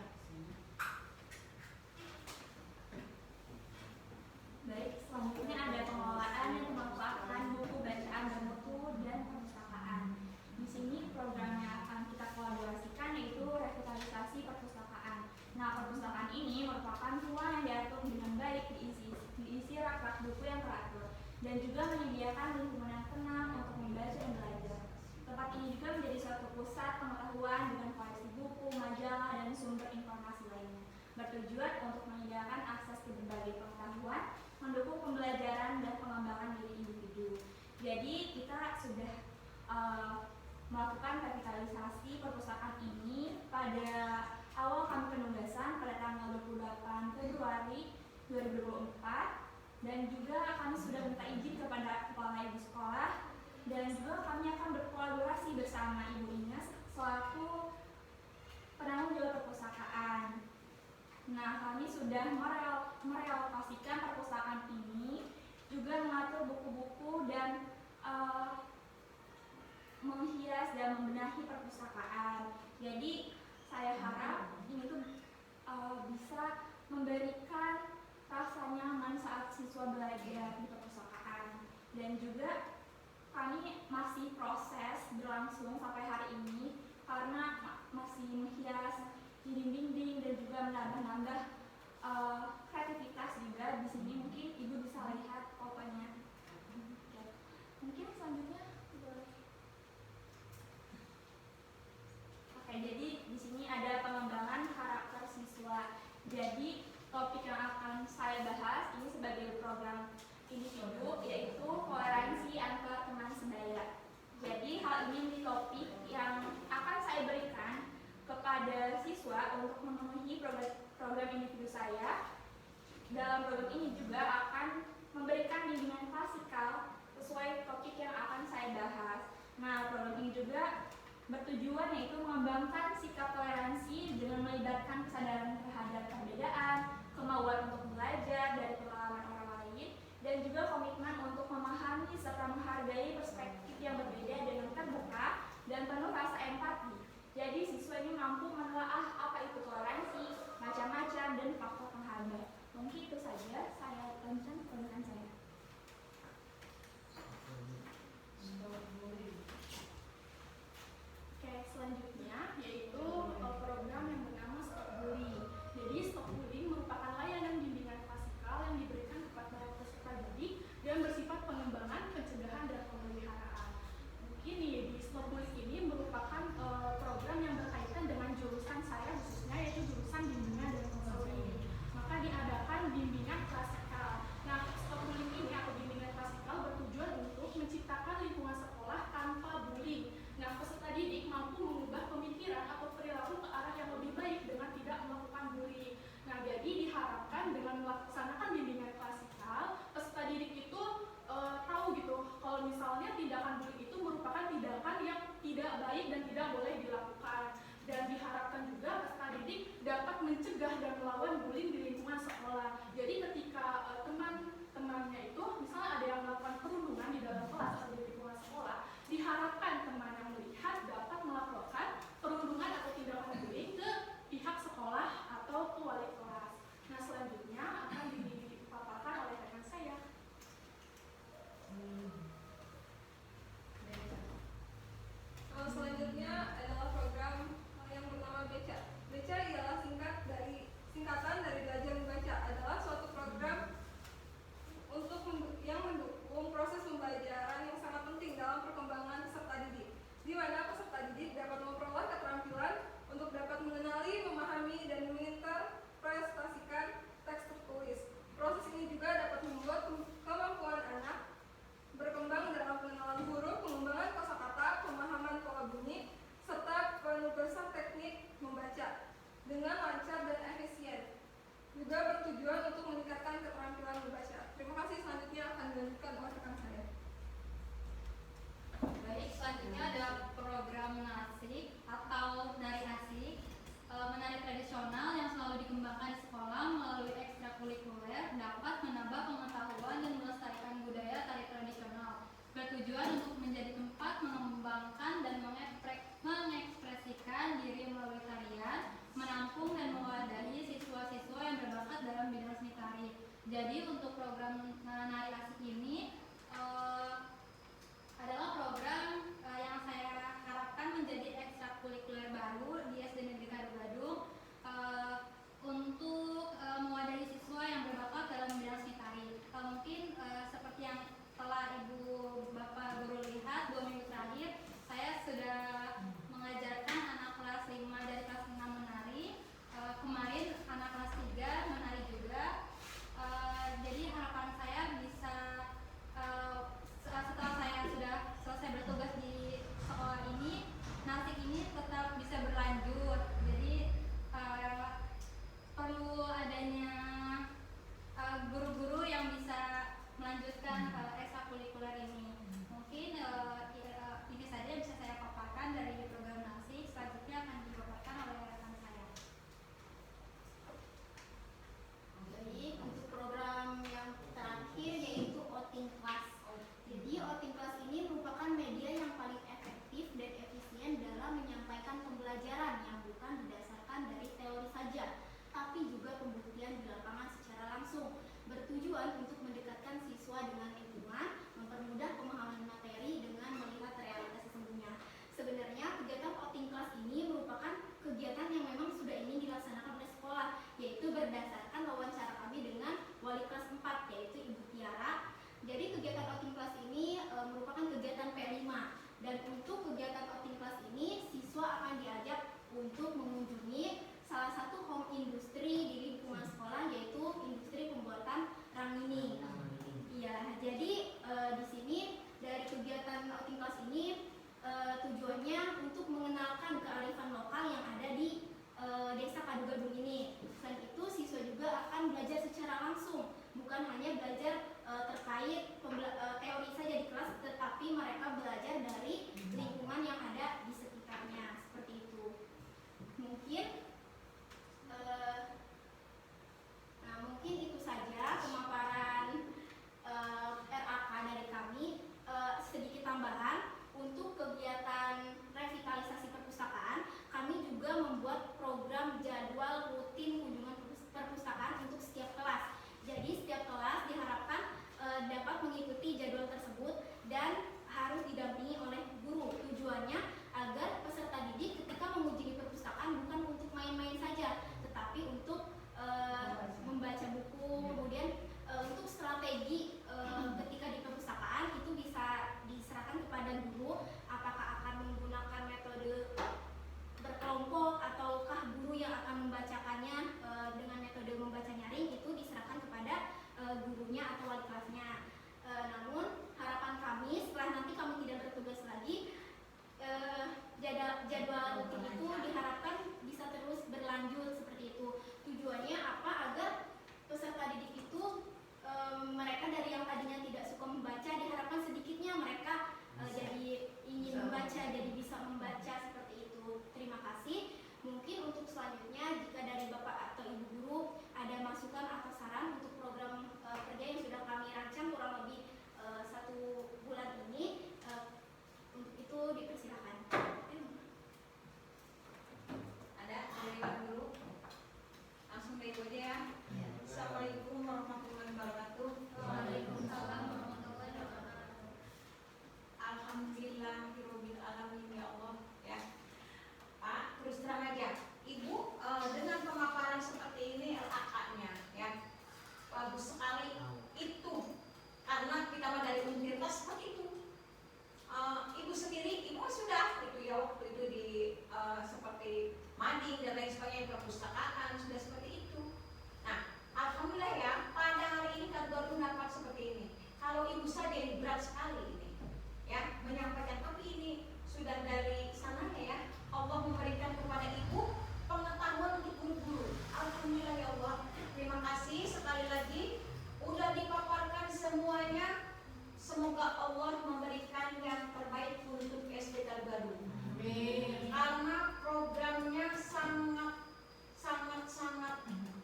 Baik, selanjutnya ada pengelolaan yang memanfaatkan buku bacaan bermutu dan perpustakaan. Di sini program yang akan kita kolaborasikan yaitu revitalisasi perpustakaan. Nah, perpustakaan ini merupakan ruang yang diatur dengan baik, diisi rak-rak buku yang teratur, dan juga menyediakan lingkungan yang tenang untuk membaca dan belajar. Tempat ini juga menjadi suatu pusat pengetahuan dengan koleksi buku, majalah, dan sumber informasi lainnya, bertujuan untuk menyediakan akses ke berbagai pengetahuan, mendukung pembelajaran dan pengembangan diri individu. Jadi kita sudah melakukan revitalisasi perpustakaan ini pada awal kami penugasan pada tanggal 28 Februari 2024, dan juga kami sudah minta izin kepada kepala ibu sekolah, dan juga kami akan berkolaborasi bersama Ibu Ines selaku penanggung jawab perpustakaan. Nah, kami sudah merelokasikan perpustakaan ini, juga mengatur buku-buku dan menghias dan membenahi perpustakaan. Jadi saya harap ini tuh bisa memberikan rasa nyaman saat siswa belajar di perpustakaan. Dan juga kami masih proses berlangsung sampai hari ini karena masih menghias dinding-dinding dan juga menambah-nambah kreativitas juga. Di sini mungkin Ibu bisa lihat fotonya. Oke. Mungkin selanjutnya boleh. Oke, jadi di sini ada pengembangan karakter siswa. Jadi topik yang akan saya bahas ini sebagai program individu yaitu toleransi antar teman sebaya. Jadi hal ini menjadi topik yang akan saya berikan kepada siswa untuk memenuhi program individu saya. Dalam program ini juga akan memberikan bimbingan klasikal sesuai topik yang akan saya bahas. Nah, program ini juga bertujuan yaitu mengembangkan sikap toleransi dengan melibatkan kesadaran terhadap perbedaan, kemauan untuk belajar dari pengalaman orang lain, dan juga komitmen untuk memahami serta menghargai perspektif yang berbeda dengan terbuka dan penuh rasa empati. Jadi siswa ini mampu menelaah apa itu toleransi, macam-macam, dan faktor penghambat. Mungkin itu saja saya lanjutkan pembicaraan saya. Oke, selanjutnya yaitu program yang bernama Stop Bullying. Jadi Stop Bullying merupakan layanan bimbingan klasikal yang diberikan kepada peserta didik dan bersifat pengembangan, pencegahan, dan pemeliharaan. Mungkin di Stop Bullying ini merupakan program yang berkaitan dengan jurusan saya khususnya, yaitu jurusan bimbingan dan konseling. Maka diadakan bimbingan klasikal. Nah, Stop Bullying ini atau bimbingan klasikal bertujuan untuk menciptakan lingkungan sekolah tanpa bullying. Nah, peserta didik mampu mengubah pemikiran atau perilaku ke arah yang lebih baik dengan tidak melakukan bullying. Nah, jadi diharapkan dengan melaksanakan bimbingan klasikal, peserta didik itu tahu gitu kalau misalnya tindakan bullying itu merupakan tindakan yang tidak baik dan tidak boleh dilakukan. Dan diharapkan juga peserta didik dapat mencegah dan melawan bullying di lingkungan sekolah. Jadi ketika teman-temannya itu misalnya ada yang melakukan perundungan di dalam kelas atau di lingkungan sekolah, diharapkan teman yang melihat dapat melaporkan perundungan atau tindakan bullying ke pihak sekolah atau ke wali kelas. Nah, selanjutnya akan dipaparkan oleh rekan saya. Kalau selanjutnya adalah program yang bernama BECA. BECA ialah singkatan dari belajar membaca, adalah suatu program yang mendukung proses pembelajaran yang sangat penting dalam perkembangan peserta didik, di mana peserta didik dapat memperoleh keterampilan untuk dapat mengenali, memahami, dan menginterpretasikan teks tertulis. Proses ini juga dapat membuat kemampuan anak berkembang dalam pengenalan huruf, pengembangan kosakata, pemahaman pola bunyi, serta penugasan teknik membaca dengan lancar dan efisien. Juga bertujuan untuk meningkatkan keterampilan membaca. Terima kasih, selanjutnya akan dilanjutkan oleh rekan saya. Baik, selanjutnya ada program menasik atau menari asik, menari tradisional yang selalu dikembangkan di sekolah melalui ekstrakurikuler Jadi untuk program Nari Asik ini adalah program yang saya harapkan menjadi ekstrakurikuler baru di SD Negeri Gadu-Gadu untuk mewadahi siswa yang berbakat dalam bidang seni tari. Mungkin seperti yang telah Ibu Bapak Guru lihat 2 minggu terakhir, saya sudah mengajarkan anak kelas 5 dari kelas 6 menari. Kemarin anak kelas 3 menari juga. Jadi harapan saya bisa setelah saya sudah selesai bertugas di sekolah ini, nasik ini tetap bisa berlanjut. Jadi perlu adanya guru-guru yang bisa melanjutkan ekstrakurikuler ini. Mungkin ini saja bisa saya paparkan dari program nasik. Selanjutnya akan dipaparkan oleh rekan saya. Jadi untuk program yang terakhir yaitu outing class. Jadi outing class ini merupakan media yang paling efektif dan efisien dalam menyampaikan pembelajaran yang bukan berdasarkan dari teori saja, tapi juga pembuktian di lapangan secara langsung, bertujuan untuk mendekatkan siswa dengan lingkungan, mempermudah pemahaman materi dengan melihat realitas sesungguhnya. Sebenarnya kegiatan outing class ini merupakan kegiatan yang memang sudah ingin dilaksanakan oleh sekolah, yaitu berdasarkan wawancara kami dengan wali kelas 4 yaitu Ibu Tiara. Jadi kegiatan outing class ini merupakan kegiatan P5, dan untuk kegiatan outing class ini siswa akan diajak untuk mengunjungi salah satu home industry di lingkungan sekolah, yaitu industri pembuatan rangini. Iya, jadi di sini dari kegiatan outing class ini tujuannya untuk mengenalkan kearifan lokal yang ada di desa Gadu-Gadu ini. Selain itu siswa juga akan belajar secara langsung, bukan hanya belajar terkait teori saja di kelas, tetapi mereka belajar dari lingkungan yang ada di sekitarnya, seperti itu. Mungkin mungkin itu saja pemaparan RAK dari kami. Sedikit tambahan, untuk kegiatan revitalisasi perpustakaan, kami juga membuat program jadwal rutin kunjungan perpustakaan untuk setiap kelas. Jadi setiap kelas diharapkan dapat mengikuti jadwal tersebut dan harus didampingi oleh guru. Tujuannya agar peserta didik ketika mengunjungi perpustakaan bukan untuk main-main saja, tetapi untuk membaca buku. Kemudian untuk strategi ketika di perpustakaan itu bisa diserahkan kepada guru, apakah akan menggunakan metode berkelompok ataukah guru yang akan membacakannya dengan metode membaca nyaring, itu diserahkan kepada gurunya atau wali kelasnya. Namun harapan kami setelah nanti kami tidak bertugas lagi, jadwal rutin itu diharapkan bisa terus berlanjut seperti itu. Tujuannya apa? Agar peserta didik itu mereka dari yang tadinya tidak suka membaca, diharapkan sedikitnya mereka jadi ingin membaca, jadi bisa membaca seperti itu. Terima kasih. Mungkin untuk selanjutnya jika dari Bapak atau Ibu Guru ada masukan atau saran untuk program kerja yang sudah kami rancang kurang lebih 1 bulan ini, untuk itu dipersilakan. Ada yang dulu, langsung dari aja ya. Assalamualaikum warahmatullahi wabarakatuh. Waalaikumsalam warahmatullahi wabarakatuh. Alhamdulillahirabbil alamin, ya Allah ya. Pak, terus terang aja, Ibu dengan pemaparan seperti ini LAK-nya ya bagus sekali. Itu karena kita mah dari universitas seperti itu. Ibu sendiri, Ibu sudah itu ya waktu itu di seperti mading dan lain sebagainya, perpustakaan sudah seperti itu. Nah, alhamdulillah ya, pada hari ini kan baru dapat seperti ini. Kalau Ibu saja ini berat sekali ini, ya menyampaikan. Tapi ini sudah dari sananya ya, Allah memberikan kepada Ibu pengetahuan untuk guru-guru. Alhamdulillah ya Allah. Terima kasih sekali lagi. Udah dipaparkan semuanya. Semoga Allah memberikan yang terbaik untuk SD Gadu-Gadu. Karena programnya sangat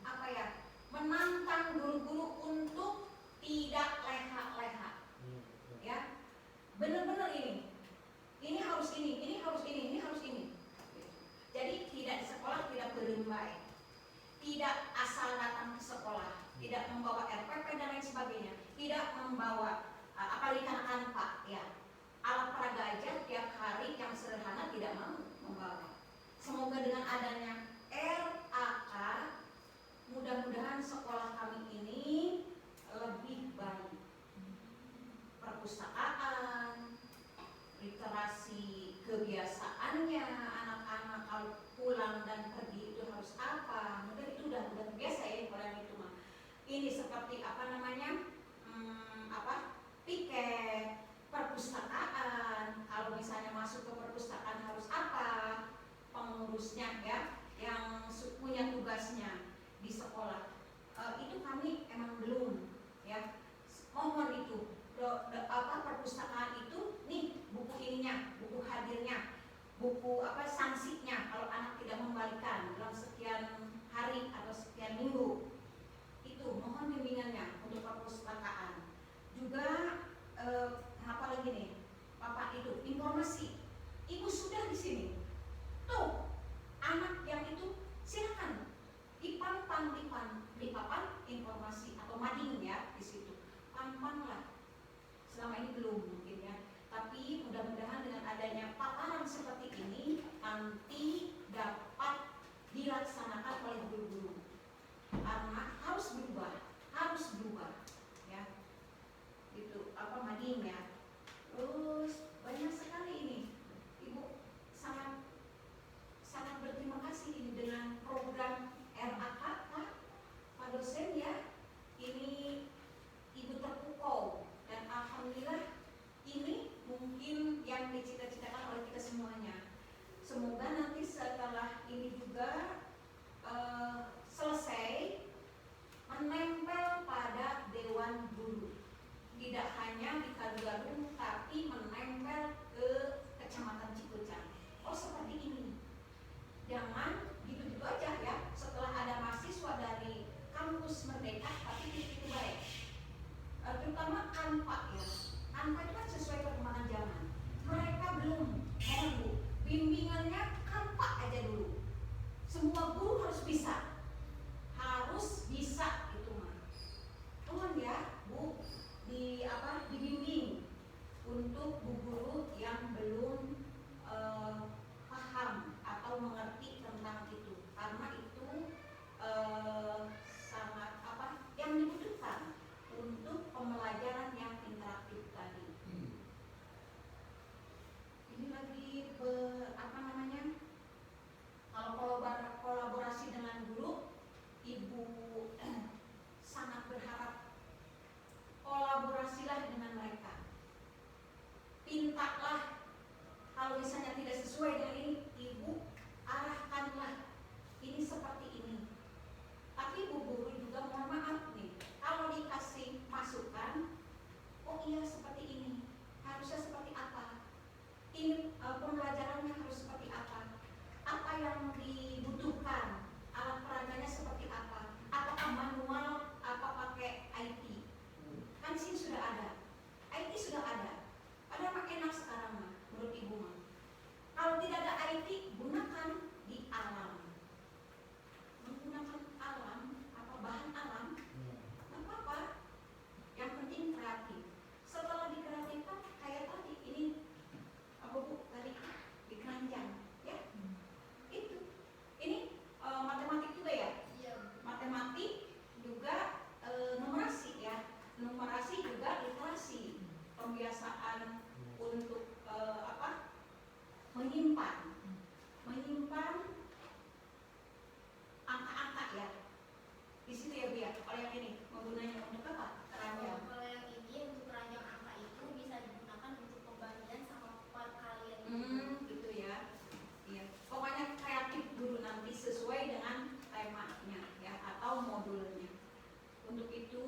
apa ya, menantang guru-guru untuk tidak leha-leha. Ya, benar-benar ini harus ini harus ini. Jadi tidak di sekolah tidak berlembai, tidak asal datang ke sekolah, tidak membawa RPP membawa apalagi anak-anak Pak ya, alat peraga aja tiap hari yang sederhana tidak mau membawa. Semoga dengan adanya RAK, mudah-mudahan sekolah kami ini lebih baik. Perpustakaan, literasi kebiasaannya anak-anak kalau pulang dan pergi itu harus apa, mungkin itu udah biasa ya orang itu mah. Ini seperti apa namanya, tiket perpustakaan, kalau misalnya masuk ke perpustakaan harus apa, pengurusnya ya yang punya tugasnya di sekolah. Itu kami emang belum ya, mohon itu perpustakaan itu nih buku ininya, buku hadirnya, buku sanksinya kalau anak tidak membalikan dalam sekian hari atau sekian minggu, itu mohon bimbingannya untuk perpustakaan. Juga apa lagi nih Bapak, itu informasi, Ibu sudah di sini tuh, anak yang itu silakan dipampang di papan informasi atau mading ya di situ, pampang lah. Selama ini belum mungkin ya, tapi mudah-mudahan dengan adanya paparan seperti ini nanti dapat dilaksanakan oleh guru-guru. Karena harus berubah ya. Itu mading ya. Terus banyak sekali ini. Ibu sangat berterima kasih ini dengan program RAK Pak dosen ya. Ini Ibu terpukau dan alhamdulillah ini mungkin yang dicita-citakan oleh kita semuanya. Semoga nanti setelah ini juga selesai menempel pada Dewan Guru, tidak hanya di Kaligarung tapi menempel ke Kecamatan Cikucang. Oh seperti ini, jangan gitu-gitu aja ya. Setelah ada mahasiswa dari kampus Merdeka tapi itu baik, terutama ANPA ya. ANPA itu kan sesuai perkembangan zaman. Mereka belum Bu, bimbingannya ANPA aja dulu. Semua guru harus bisa itu mah. Tolong ya Bu, dibimbing untuk bu guru yang belum paham atau mengerti tentang itu, karena itu sangat yang dibutuhkan untuk pembelajaran yang interaktif tadi. Ini lagi kalau kolaborasi dengan guru, Ibu sangat berharap kolaborasilah dengan mereka. Pintalah kalau misalnya tidak sesuai dengan ini, Ibu arahkanlah ini seperti ini. Tapi Bu Guru juga mohon maaf nih, kalau dikasih masukan, oh iya seperti ini, harusnya seperti apa, ini pembelajarannya harus seperti apa yang dibutuhkan, alat peraganya seperti apa, apakah manual, apa pakai IT, kan sini sudah ada, IT sudah ada mah enak sekarang mah, menurut Ibu mah. Kalau tidak ada IT, gunakan di alam, menggunakan alam, bahan alam, nggak apa-apa. Yang penting kreatif. Setelah dikreatifkan, kayak tadi ini Bu tadi di keranjang, ya. Itu, ini matematik juga ya. Iya. Matematik juga numerasi ya. Numerasi juga literasi, pembiasaan untuk menyimpan angka-angka ya. Di situ ya Bu ya. Kalau yang ini menggunanya untuk apa? Keranjang. Kalau yang ini untuk keranjang angka itu bisa digunakan untuk pembagian sama perkalian. Gitu ya. Iya. Pokoknya kreatif dulu nanti sesuai dengan temanya ya atau modulnya. Untuk itu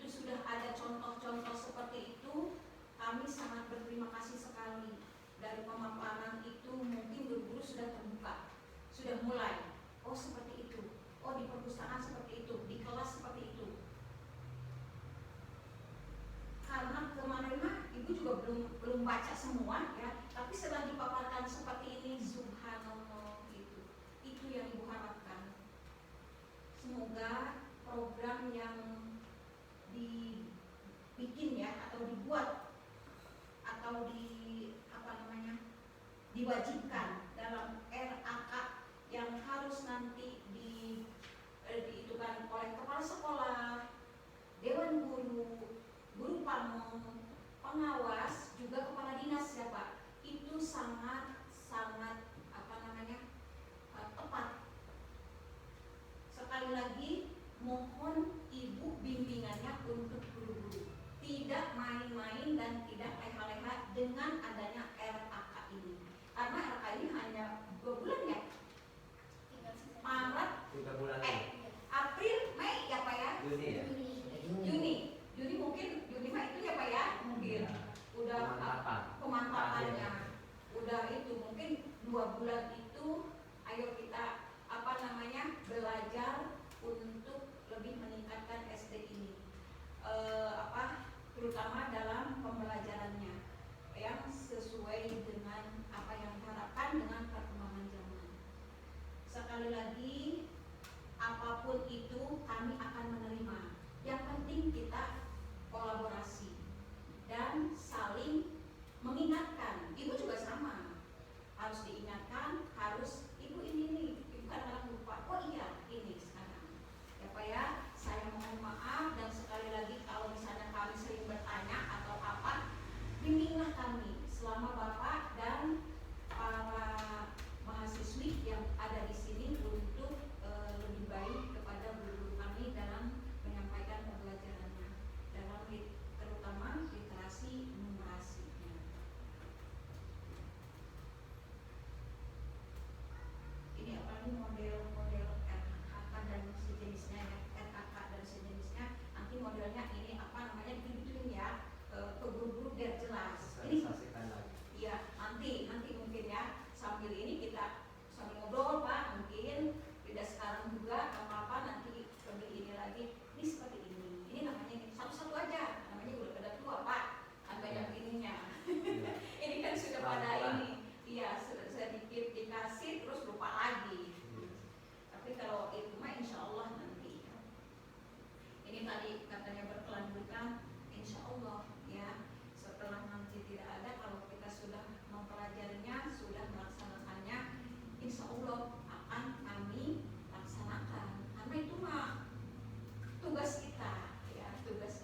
sudah ada contoh-contoh seperti itu. Kami sangat berterima kasih sekali. Dari pemaparan itu mungkin guru-guru sudah terbuka, sudah mulai. Oh seperti itu. Oh di perpustakaan seperti itu, di kelas seperti itu. Karena kemarin Ibu juga belum baca semua ya, tapi setelah dipaparkan seperti ini, subhanallah itu yang Ibu harapkan. Semoga program yang bikin ya atau dibuat atau diwajibkan dalam RAK yang harus nanti diitukan oleh kepala sekolah, dewan guru, guru pamong, pengawas, juga kepala dinas ya Pak. Itu sangat tepat. Sekali lagi mohon Ibu bimbingannya untuk guru-guru, tidak main-main dan tidak leha-leha dengan adanya RAK ini. Karena RAK ini hanya 2 bulan ya, Maret, 3 bulan lagi. April, Mei ya Pak ya, Juni ya. Juni mungkin Juni mah itu ya Pak ya, mungkin udah pemantapannya, udah itu mungkin 2 bulan itu. Ayo kita belajar untuk lebih meningkatkan SD ini, terutama dalam pembelajarannya yang sesuai dengan apa yang diharapkan dengan perkembangan zaman. Sekali lagi, apapun itu kami akan menerima. Yang penting kita kolaborasi dan saling mengingatkan. Ibu juga sama, harus diingatkan, harus ibu ini ibu kadang-kadang lupa. Oh iya, ini sekarang ya Pak ya, saya mohon maaf. Dan sekali lagi, kalau misalnya kami sering bertanya atau apa, bimbinglah kami selama Bapak dan para mahasiswi yang ada di sini untuk lebih baik kepada guru kami dalam menyampaikan pembelajarannya, dalam terutama literasi numerasinya. Ini apalagi model-model RKK dan sejenisnya ya, RKK dan sejenisnya. Nanti modelnya ini dibikin ya ke guru-guru biar jelas. Ini Sosialisasikan lagi. iya, nanti mungkin ya, sambil ini kita sambil ngobrol Pak, mungkin tidak sekarang juga apa-apa, nanti lebih ini lagi. Ini seperti ini namanya ini satu-satu aja, namanya udah pada tua Pak, kan banyak ininya. Ini kan sudah pada ini, iya sedikit dikasih terus lupa lagi. Tapi kalau itu mah insya Allah nanti. Ini tadi katanya berkelanjutan, insya Allah ya. Setelah nanti tidak ada, kalau kita sudah mempelajarinya, sudah melaksanakannya, insya Allah akan kami laksanakan. Karena itu mah tugas kita ya, tugas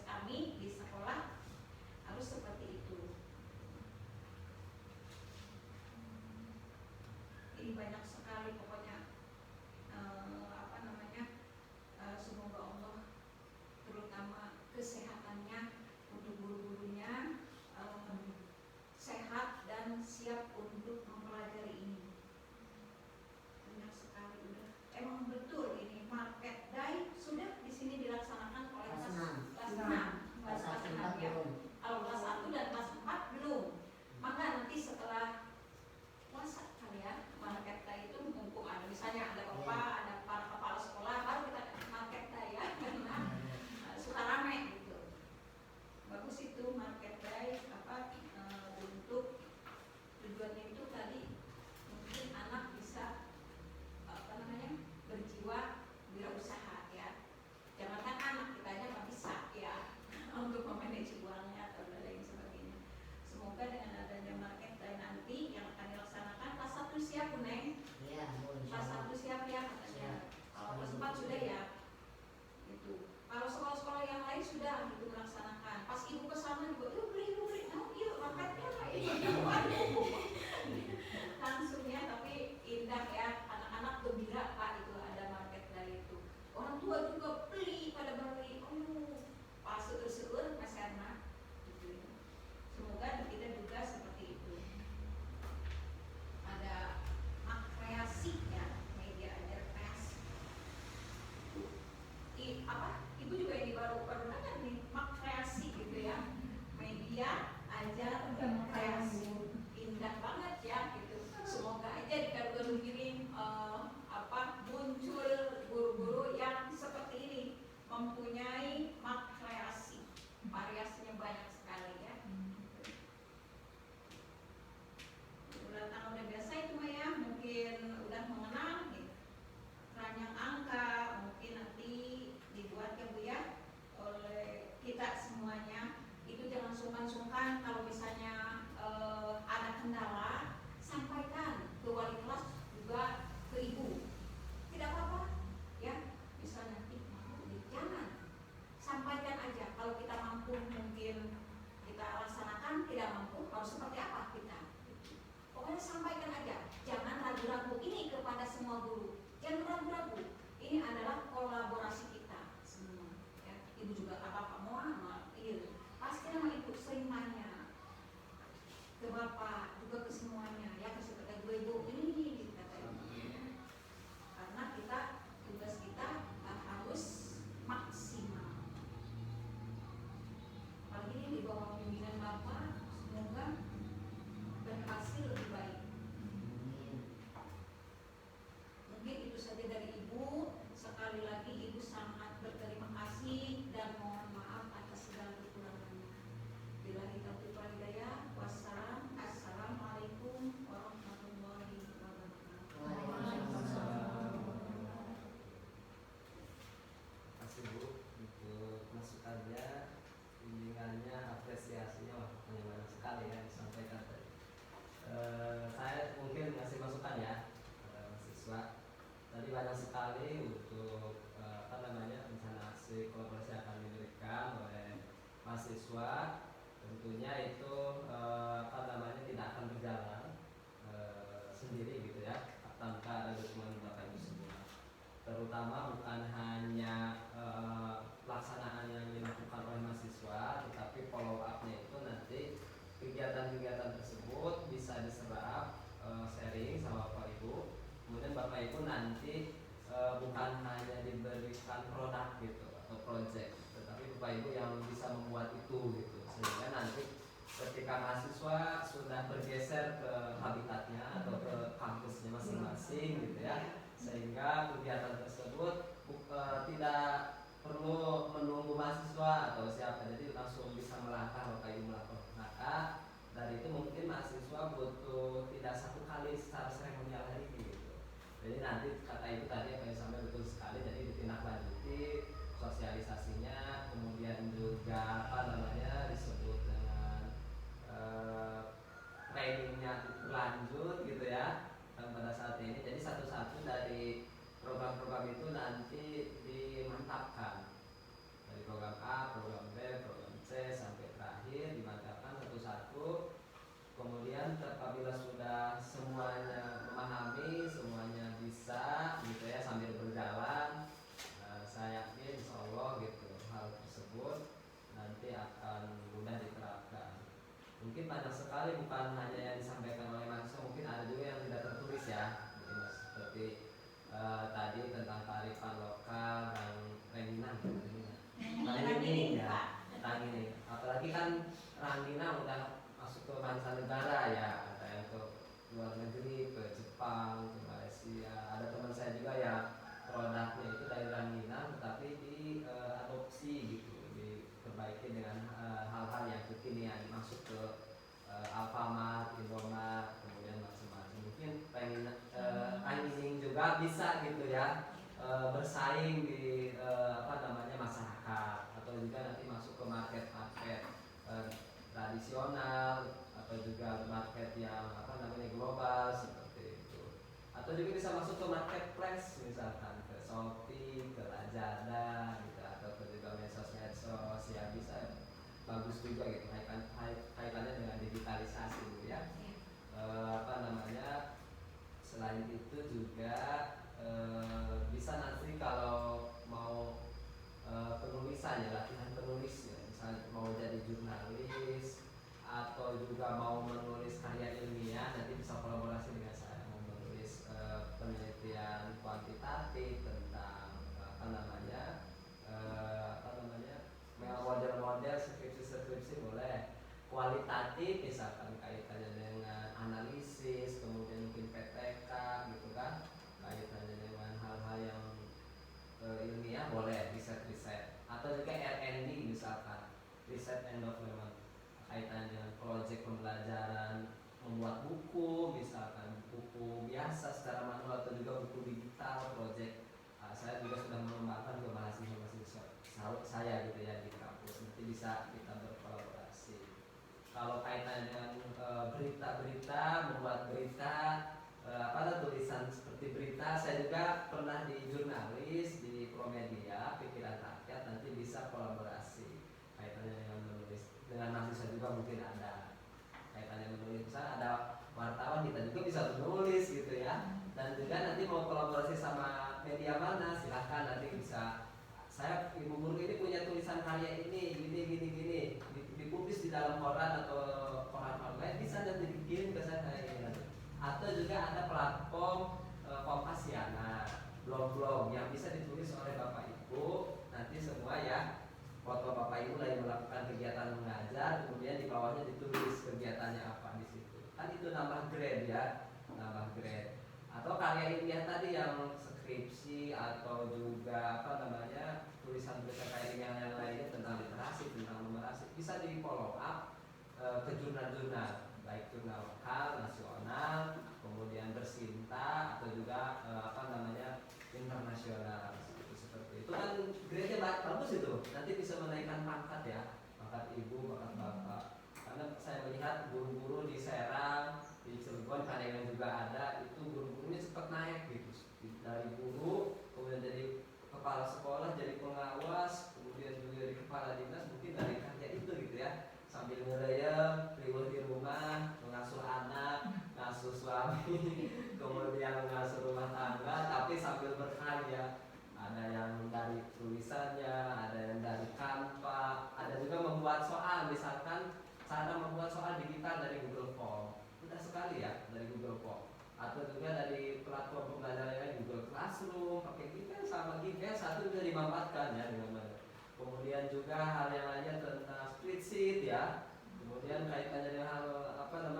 kami di sekolah harus seperti itu. Ini banyak sekali pokoknya semoga Allah terutama kesehatannya untuk guru-gurunya sehat dan siap untuk mempelajari ini. Banyak sekali udah. Emang betul ini market day sudah di sini dilaksanakan oleh kelas 6 ya. Kalau kelas 1 dan kelas 4 belum. Maka nanti setelah puasa kali ya, market day itu kasih Bu untuk masukannya, bimbingannya, apresiasinya, wah hanya banyak sekali ya disampaikan tadi. Saya mungkin ngasih masukan ya kepada mahasiswa. Tadi banyak sekali untuk rencana aksi kolaborasi akan diberikan oleh mahasiswa. Tentunya itu tidak akan berjalan sendiri gitu ya, tanpa ada dukungan Bapak Ibu semua. Terutama bukan hanya pelaksanaan yang dilakukan oleh mahasiswa, tetapi follow up-nya itu nanti kegiatan-kegiatan tersebut bisa diserap sharing sama Bapak Ibu. Kemudian Bapak Ibu nanti bukan hanya diberikan produk gitu atau project, tetapi Bapak Ibu yang bisa membuat itu gitu, sehingga nanti ketika mahasiswa sudah bergeser ke habitatnya atau ke kampusnya masing-masing gitu ya, sehingga kegiatan tersebut tidak perlu menunggu mahasiswa atau siapa, jadi langsung bisa melangkah Bapak Ibu melapor. Maka dari itu mungkin mahasiswa butuh tidak satu kali secara seremonial lagi gitu. Jadi nanti kata Ibu tadi apa yang sampai betul sekali, jadi ditindaklanjuti sosialisasinya, kemudian juga disebut dengan trainingnya berlanjut gitu ya. Dan pada saat ini jadi satu-satu dari program-program itu nanti dimantapkan, dari program A, program B, program C sampai terakhir dimantapkan satu-satu. Kemudian apabila sudah semuanya memahami, semuanya bisa gitu ya sambil berjalan, saya yakin insya Allah gitu hal tersebut nanti akan mudah diterapkan. Mungkin banyak sekali bukan hanya yang disampaikan oleh mahasiswa, mungkin ada juga yang tidak tertulis ya, jadi seperti tadi tentang kearifan lokal dan ranginang ya, apalagi kan ranginang udah masuk ke mancanegara ya, ada yang ke luar negeri, ke Jepang, ke Malaysia. Ada teman saya juga yang produknya itu dari ranginang tetapi diadopsi gitu, diperbaiki dengan hal-hal yang kekinian, masuk ke Alfamart, Indomart, kemudian macam-macam. Mungkin ranginang juga bisa gitu ya bersaing di masyarakat, atau juga nanti masuk ke market-market tradisional, atau juga market yang global seperti itu, atau juga bisa masuk ke marketplace, misalkan ke Shopee, ke Lazada gitu, atau ke juga medsos ya, bisa bagus juga gitu kaitannya dengan digitalisasi gitu ya. Selain itu juga bisa nanti kalau mau penulisan ya, latihan penulis ya, misalnya mau jadi jurnalis atau juga mau menulis karya ilmiah, nanti bisa kolaborasi dengan saya, mau menulis penelitian kuantitatif tentang model-model skripsi boleh, kualitatif misalkan kaitannya dengan analisis, kemudian mungkin PTK gitu kan, kaitannya dengan hal-hal yang ilmiah boleh, riset, atau juga R&D misalkan, research and development, kaitan dengan proyek pembelajaran, membuat buku misalkan, buku biasa secara manual atau juga buku digital proyek. Saya juga sudah mengembangkan ke mahasiswa saya gitu ya di kampus, nanti bisa kita berkolaborasi. Kalau kaitan dengan berita-berita, membuat berita, tulisan seperti berita, saya juga pernah di jurnalis di Promedia Pikiran Rakyat, nanti bisa kolaborasi kaitannya dengan menulis. Dengan mahasiswa juga mungkin ada kaitannya menulis, misalnya ada wartawan, kita juga bisa menulis gitu ya. Dan juga nanti mau kolaborasi sama media mana, silahkan nanti bisa. Saya Ibu Guru ini punya tulisan karya ini gini dipublis di dalam koran atau koran online, bisa nanti dikirim ke saya ini. Atau juga ada platform Kompasiana, blog-blog yang bisa ditulis oleh Bapak Ibu, nanti semua ya foto Bapak Ibu lagi melakukan kegiatan mengajar, kemudian di bawahnya ditulis kegiatannya apa di situ. Kan itu nambah grade ya, nambah grade. Atau karya ilmiah tadi yang skripsi atau juga tulisan-tulisan kayak yang lainnya tentang literasi, tentang numerasi, bisa di follow up ke jurnal-jurnal, baik jurnal lokal, nasional, kemudian bersinta, atau juga internasional seperti itu kan grade-nya bagus itu, nanti bisa menaikkan pangkat ya, pangkat ibu, pangkat bapak. Karena saya melihat guru-guru di Serang, di Cilegon, Kalengan juga ada, itu guru-gurunya cepat naik gitu, dari guru kemudian jadi kepala sekolah, jadi pengawas, kemudian juga jadi kepala dinas, mungkin dari kerja itu gitu ya, sambil ngerayem, riweuh di rumah, mengasuh anak, ngasuh suami, kemudian mengasuh rumah tangga, tapi sambil berkarya. Ada yang dari tulisannya, ada yang dari Canva, ada juga membuat soal, misalkan cara membuat soal digital dari Google Form, mudah sekali ya dari Google Form, atau juga dari platform pembelajaran lain Google Classroom, pakai Gmail sama Gmail satu bisa dimanfaatkan ya dengan baik. Kemudian juga hal yang lainnya tentang spreadsheet ya, kemudian kaitannya dengan hal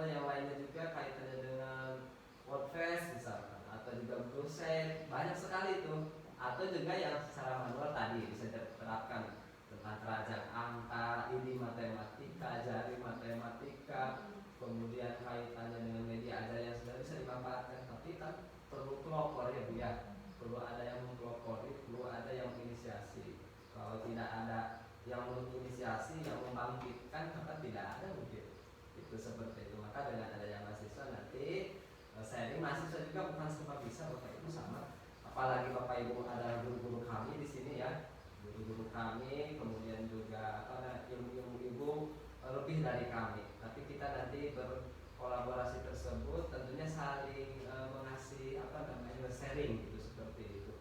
yang lainnya juga kaitannya dengan WordPress misalkan, atau juga Google Sheet, banyak sekali itu. Atau juga yang secara manual tadi bisa diterapkan tentang keranjang angka, ini matematika, jari matematika, kemudian kaitannya dengan media ajar yang sudah bisa dimanfaatkan, tapi kan perlu pelopor ya Bu ya, perlu ada yang mempelopori, perlu ada yang menginisiasi. Kalau tidak ada yang menginisiasi, yang membangkitkan, maka tidak ada mungkin itu seperti itu. Maka dengan adanya mahasiswa nanti saya ini mahasiswa juga bukan semua bisa Bapak Ibu sama. Apalagi Bapak Ibu adalah guru-guru kami di sini ya, guru-guru kami, kemudian juga ibu-ibu lebih dari kami. Tapi kita nanti berkolaborasi tersebut tentunya saling mengasih sharing gitu seperti itu,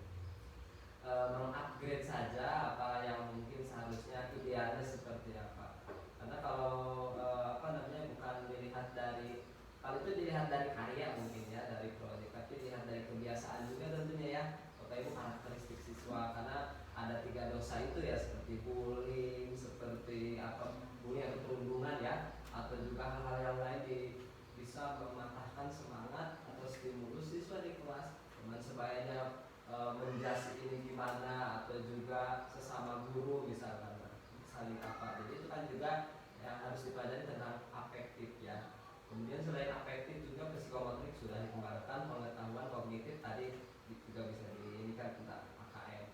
mengupgrade saja apa yang mungkin seharusnya idealnya seperti apa. Karena kalau bukan dilihat dari, kalau itu dilihat dari karya mungkin ya, dari proyek, tapi dilihat dari kebiasaan juga tentunya ya Bapak Ibu, karakteristik siswa. Karena ada 3 dosa itu ya, seperti bullying, seperti bullying atau perundungan ya, atau juga hal-hal yang lain bisa mematahkan semangat atau stimulus siswa di kelas. Teman sebayanya menjudge ini gimana, atau juga sesama guru misalkan saling jadi itu kan juga yang harus dipelajari tentang afektif ya. Kemudian selain afektif juga psikomotorik sudah dikembangkan, pengetahuan kognitif tadi juga bisa diinikan tentang AKM.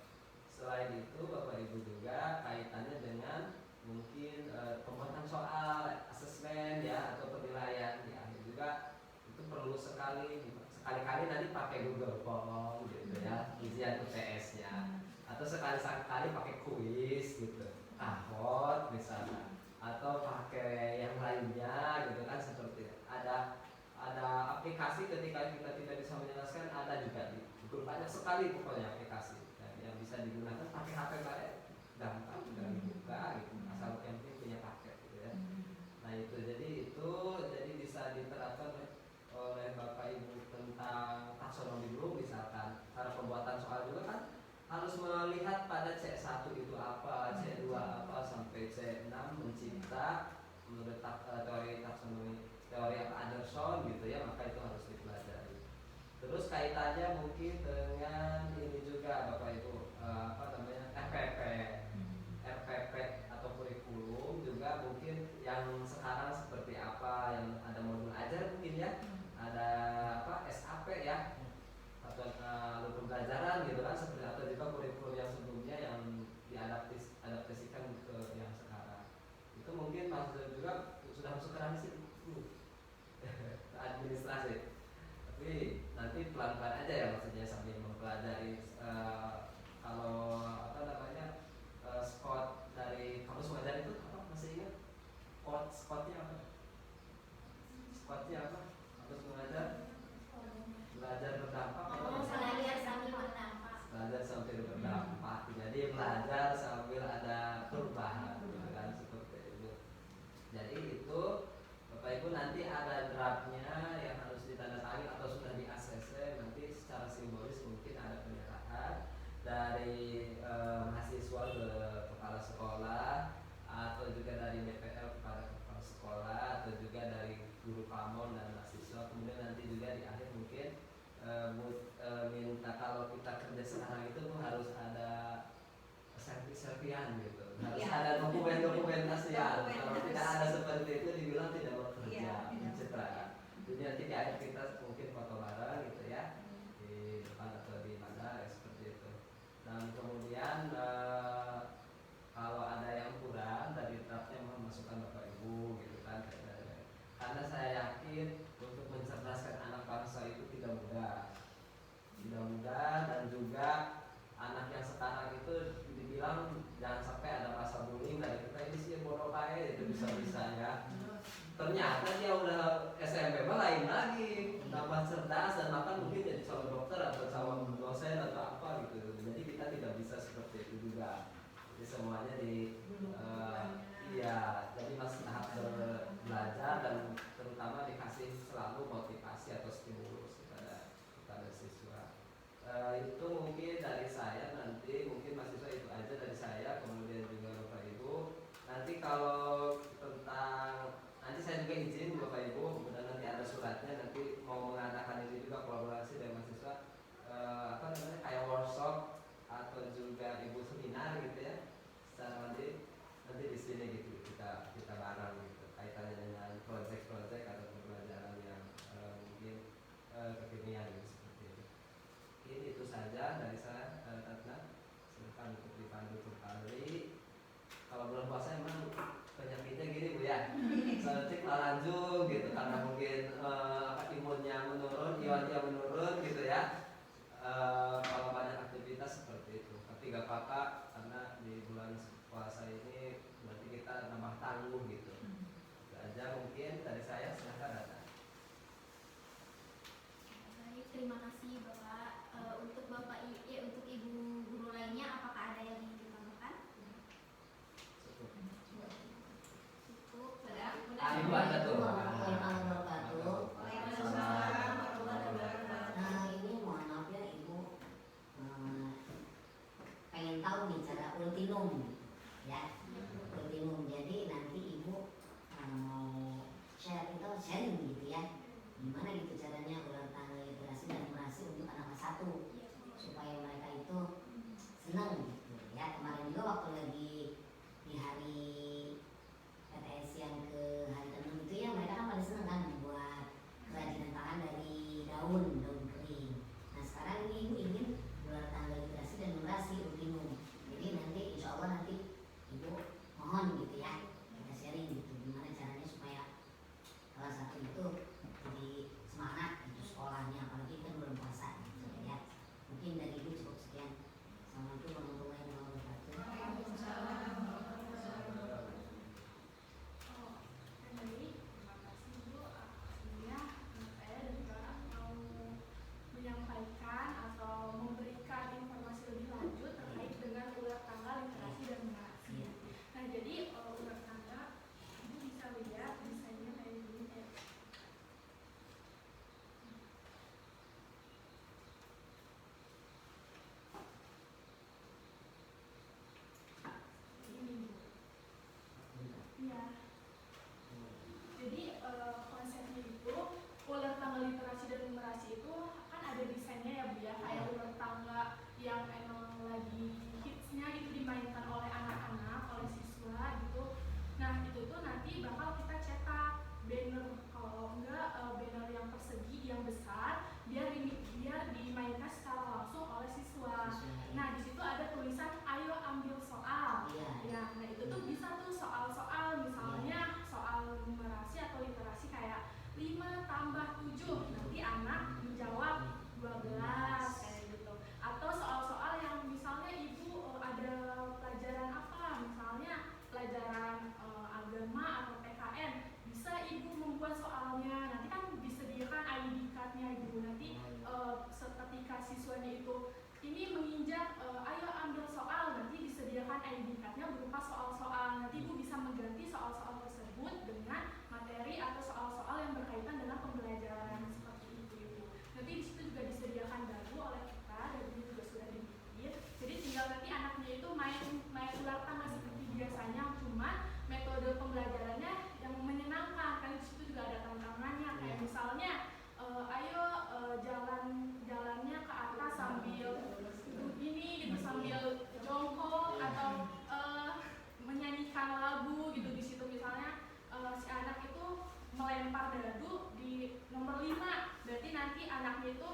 Selain itu Bapak Ibu juga kaitannya dengan mungkin pembuatan soal, asesmen ya, atau penilaian ya, juga itu perlu sekali-kali nanti pakai Google Form gitu ya, ujian UTS-nya, atau sekali-sekali pakai kuis gitu, tahot misalnya, atau pakai yang lainnya gitu kan, seperti ada aplikasi ketika kita tidak bisa menjelaskan, ada juga di Google, banyak sekali pokoknya aplikasi yang bisa digunakan. Pakai HP baik gampang juga dibuka gitu, asal yang penting punya paket gitu ya. Nah itu jadi bisa diterapkan oleh Bapak Ibu tentang taksonomi dulu, misalkan cara pembuatan soal juga kan harus melihat pada C1 itu apa, C2 apa, sampai C6 mencipta menurut teori taksonomi, teori Anderson gitu ya, maka itu harus dipelajari. Terus kaitannya mungkin dengan ini juga Bapak Ibu, RPP atau kurikulum juga mungkin yang sekarang seperti apa, yang ada modul ajar mungkin ya, ada SAP ya, atau alur pembelajaran gitu kan, seperti, atau juga kurikulum yang sebelumnya yang diadaptasikan ke yang sekarang. Itu mungkin mahasiswa juga sudah masuk ke ranah administrasi, tapi nanti pelan-pelan aja ya, maksudnya sambil mempelajari kalau spot dari kampus mengajar itu apa, masih ingat spotnya apa? Spotnya apa? Kampus mengajar belajar berdampak. Belajar sambil berdampak. Belajar sambil berdampak. Jadi belajar sambil ada perubahan, kan seperti itu. Jadi itu Bapak Ibu nanti ada draftnya yang harus ditandatangani atau sudah di ACC, nanti secara simbolis mungkin ada penyerahan dari mahasiswa ke kepala sekolah, atau juga dari DPL kepada kepala sekolah, atau juga dari guru pamon dan mahasiswa. Kemudian nanti juga di akhir mungkin minta, kalau kita kerja sekarang itu harus ada serpian gitu, harus ada dokumentasian. Kalau tidak ada seperti itu dibilang tidak bekerja, mencitra. Jadi nanti di akhir kita mungkin foto bareng gitu ya, di depan atau di mana ya, seperti itu. Dan kemudian teman jangan sampai ada rasa bullying dari kita, ini sih bodoh kayak itu bisa-bisa ya. Ternyata dia udah SMP mah lain lagi, tambah cerdas dan bahkan mungkin jadi calon dokter atau calon dosen atau apa gitu. Jadi kita tidak bisa seperti itu juga. Jadi semuanya iya, jadi masih tahap belajar dan terutama dikasih selalu motivasi atau stimulus kepada siswa. Itu mungkin dari saya, nanti mungkin mahasiswa itu aja dari saya, kemudian juga Bapak Ibu. Nanti kalau tentang nanti saya juga izin Bapak Ibu, kemudian nanti ada suratnya, nanti mau mengadakan ini juga kolaborasi dengan mahasiswa kayak workshop atau juga ibu seminar gitu ya. Secara nanti di sini gitu kita bareng gitu kaitannya dengan proyek-proyek atau pembelajaran yang mungkin kekinian gitu, seperti itu. Mungkin itu saja dari saya, Tatna. Silakan untuk dipandu kembali. Kalau bulan puasa emang penyakitnya gini Bu ya, cek lanjut gitu karena mungkin imunnya menurun, imunnya menurun gitu ya. Kalau banyak aktivitas seperti itu, tapi gak apa-apa karena di bulan puasa ini berarti kita nambah tangguh gitu. Itu aja mungkin dari saya, silahkan datang. Baik, terima kasih Bapak. Untuk untuk Ibu guru lainnya, apakah ada yang ingin ditambahkan? Cukup. Ibu ada tuh. Ini mohon maaf ya Ibu, pengen tahu nih cara ultimum ya, ultimum. Jadi nanti Ibu mau sharing gitu ya, gimana gitu caranya ulang tanggal literasi dan numerasi untuk anak kelas 1 supaya mereka itu senang gitu ya. Kemarin juga waktu lagi di hari PTS yang ke hari ke-6 itu ya, mereka kan pada senang kan buat kerajinan tangan dari daun kering. Nah sekarang ini Ibu ingin ulang tanggal literasi dan numerasi ultimum. Jadi nanti insya Allah nanti Ibu mohon gitu ya, kita sharing gitu gimana caranya supaya kelas 1 itu jadi semangat gitu sekolahnya, apalagi kan bulan puasa gitu ya. Mungkin dari Ibu cukup sekian. Assalamualaikum warahmatullahi wabarakatuh. Baik, terima kasih Bu. Akhirnya saya juga mau menyampaikan atau memberikan informasi lebih lanjut terkait dengan ulang tanggal literasi dan numerasi. Nah, jadi ulang tanggal Ibu bisa lihat desainnya kayak gini ya. Ini Bu. Iya. Jadi konsepnya itu ulang tanggal literasi dan numerasi itu kan ada desainnya ya Bu ya, kayak ulang tanggal yang emang lagi hitsnya itu dimainkan oleh anak-anak, oleh siswa gitu. Nah itu tuh nanti bakal kita cetak banner, kalau enggak banner yang persegi yang besar, biar dimainkan secara langsung oleh siswa. Nah di situ ada tulisan ayo ambil soal. Ya, nah itu tuh bisa tuh soal-soal, misalnya soal numerasi atau literasi kayak 5 tambah 7, nanti anak menjawab 12 kayak gitu. Atau soal-soal yang misalnya Ibu ada pelajaran apa, misalnya pelajaran agama atau PKN, bisa Ibu membuat soalnya. Nanti kan disediakan ID card-nya Ibu. Nanti ketika siswanya itu ini menginjak ayo ambil soal, nanti disediakan ID card-nya berupa soal-soal. Nanti Ibu bisa mengganti soal-soal tersebut dengan materi atau soal-soal yang berkaitan dengan pembelajaran seperti itu Ibu. Nanti di situ juga disediakan dagu oleh kita, dagunya juga sudah dibikin. Jadi tinggal nanti anaknya itu main ulang tanggal seperti biasanya, cuma metode pembelajarannya yang menyenangkan. Kan di situ juga ada tantangannya, kayak misalnya ayo jalannya ke atas sambil ini gitu, sambil jongkok atau menyanyikan lagu gitu. Di situ misalnya si anak itu melempar dadu di nomor 5, berarti nanti anaknya itu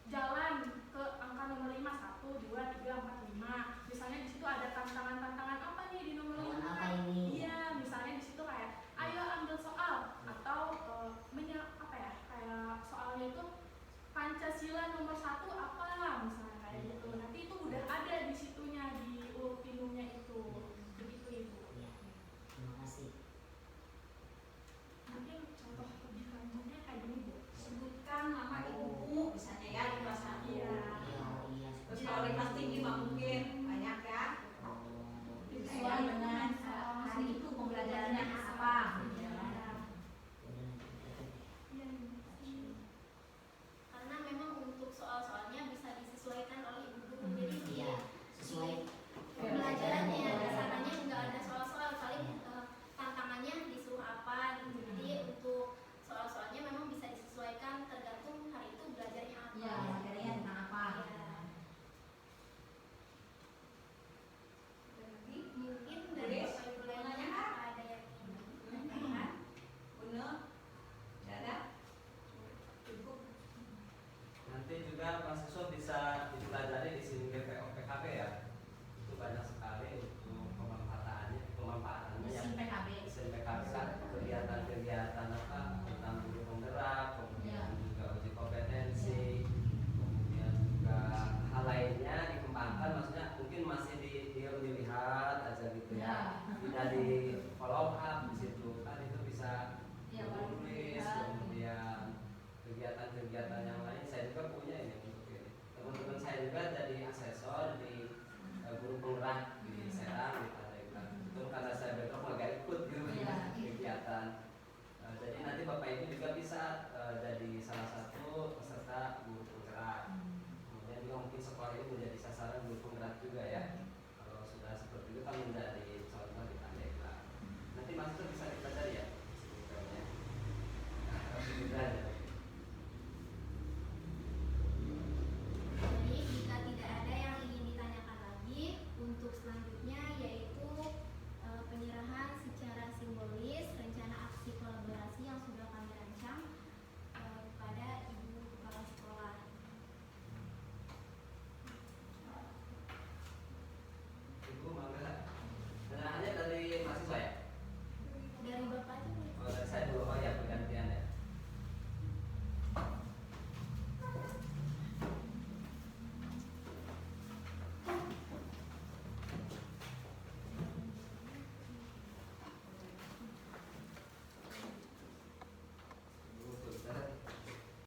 jalan ke angka nomor 5, 1, 2, 3, 4, 5. Misalnya di situ ada tantangan apa nih di nomor 5? Iya, misalnya di situ kayak ayo ambil soal, atau kayak soalnya itu Pancasila nomor 1 apa, misalnya kayak gitu. Nanti itu udah ada di situnya di Ultimum gunanya apa? Iya. Karena memang untuk soal-soalnya bisa disesuaikan oleh ibu guru. Jadi Iya, sesuai pembelajarannya pembelajarannya. dasarnya nggak ada soal-soal, paling tantangannya disuruh apa gitu. Jadi untuk soal-soalnya memang bisa disesuaikan tergantung hari itu belajarnya apa. Ya, materinya tentang apa? Iya. Berarti Mungkin dari Tulis. Bapak Ibu lainnya apa ada yang ingin ditanyakan? benar, tidak ada, cukup. Nanti juga mahasiswa bisa dipelajari di sini PKP ya. Itu banyak sekali untuk pemanfaatannya ya. Mesin PKB. Mesin PKB kan kegiatan-kegiatan apa tentang guru penggerak, kemudian juga uji kompetensi, kemudian juga hal lainnya dikembangkan, maksudnya mungkin masih dilihat aja gitu ya, tidak di follow up di situ kan, itu bisa Ya, menulis, kemudian kegiatan-kegiatan yang lain. Saya juga punya ini untuk ini. Teman-teman saya juga jadi asesor di guru penggerak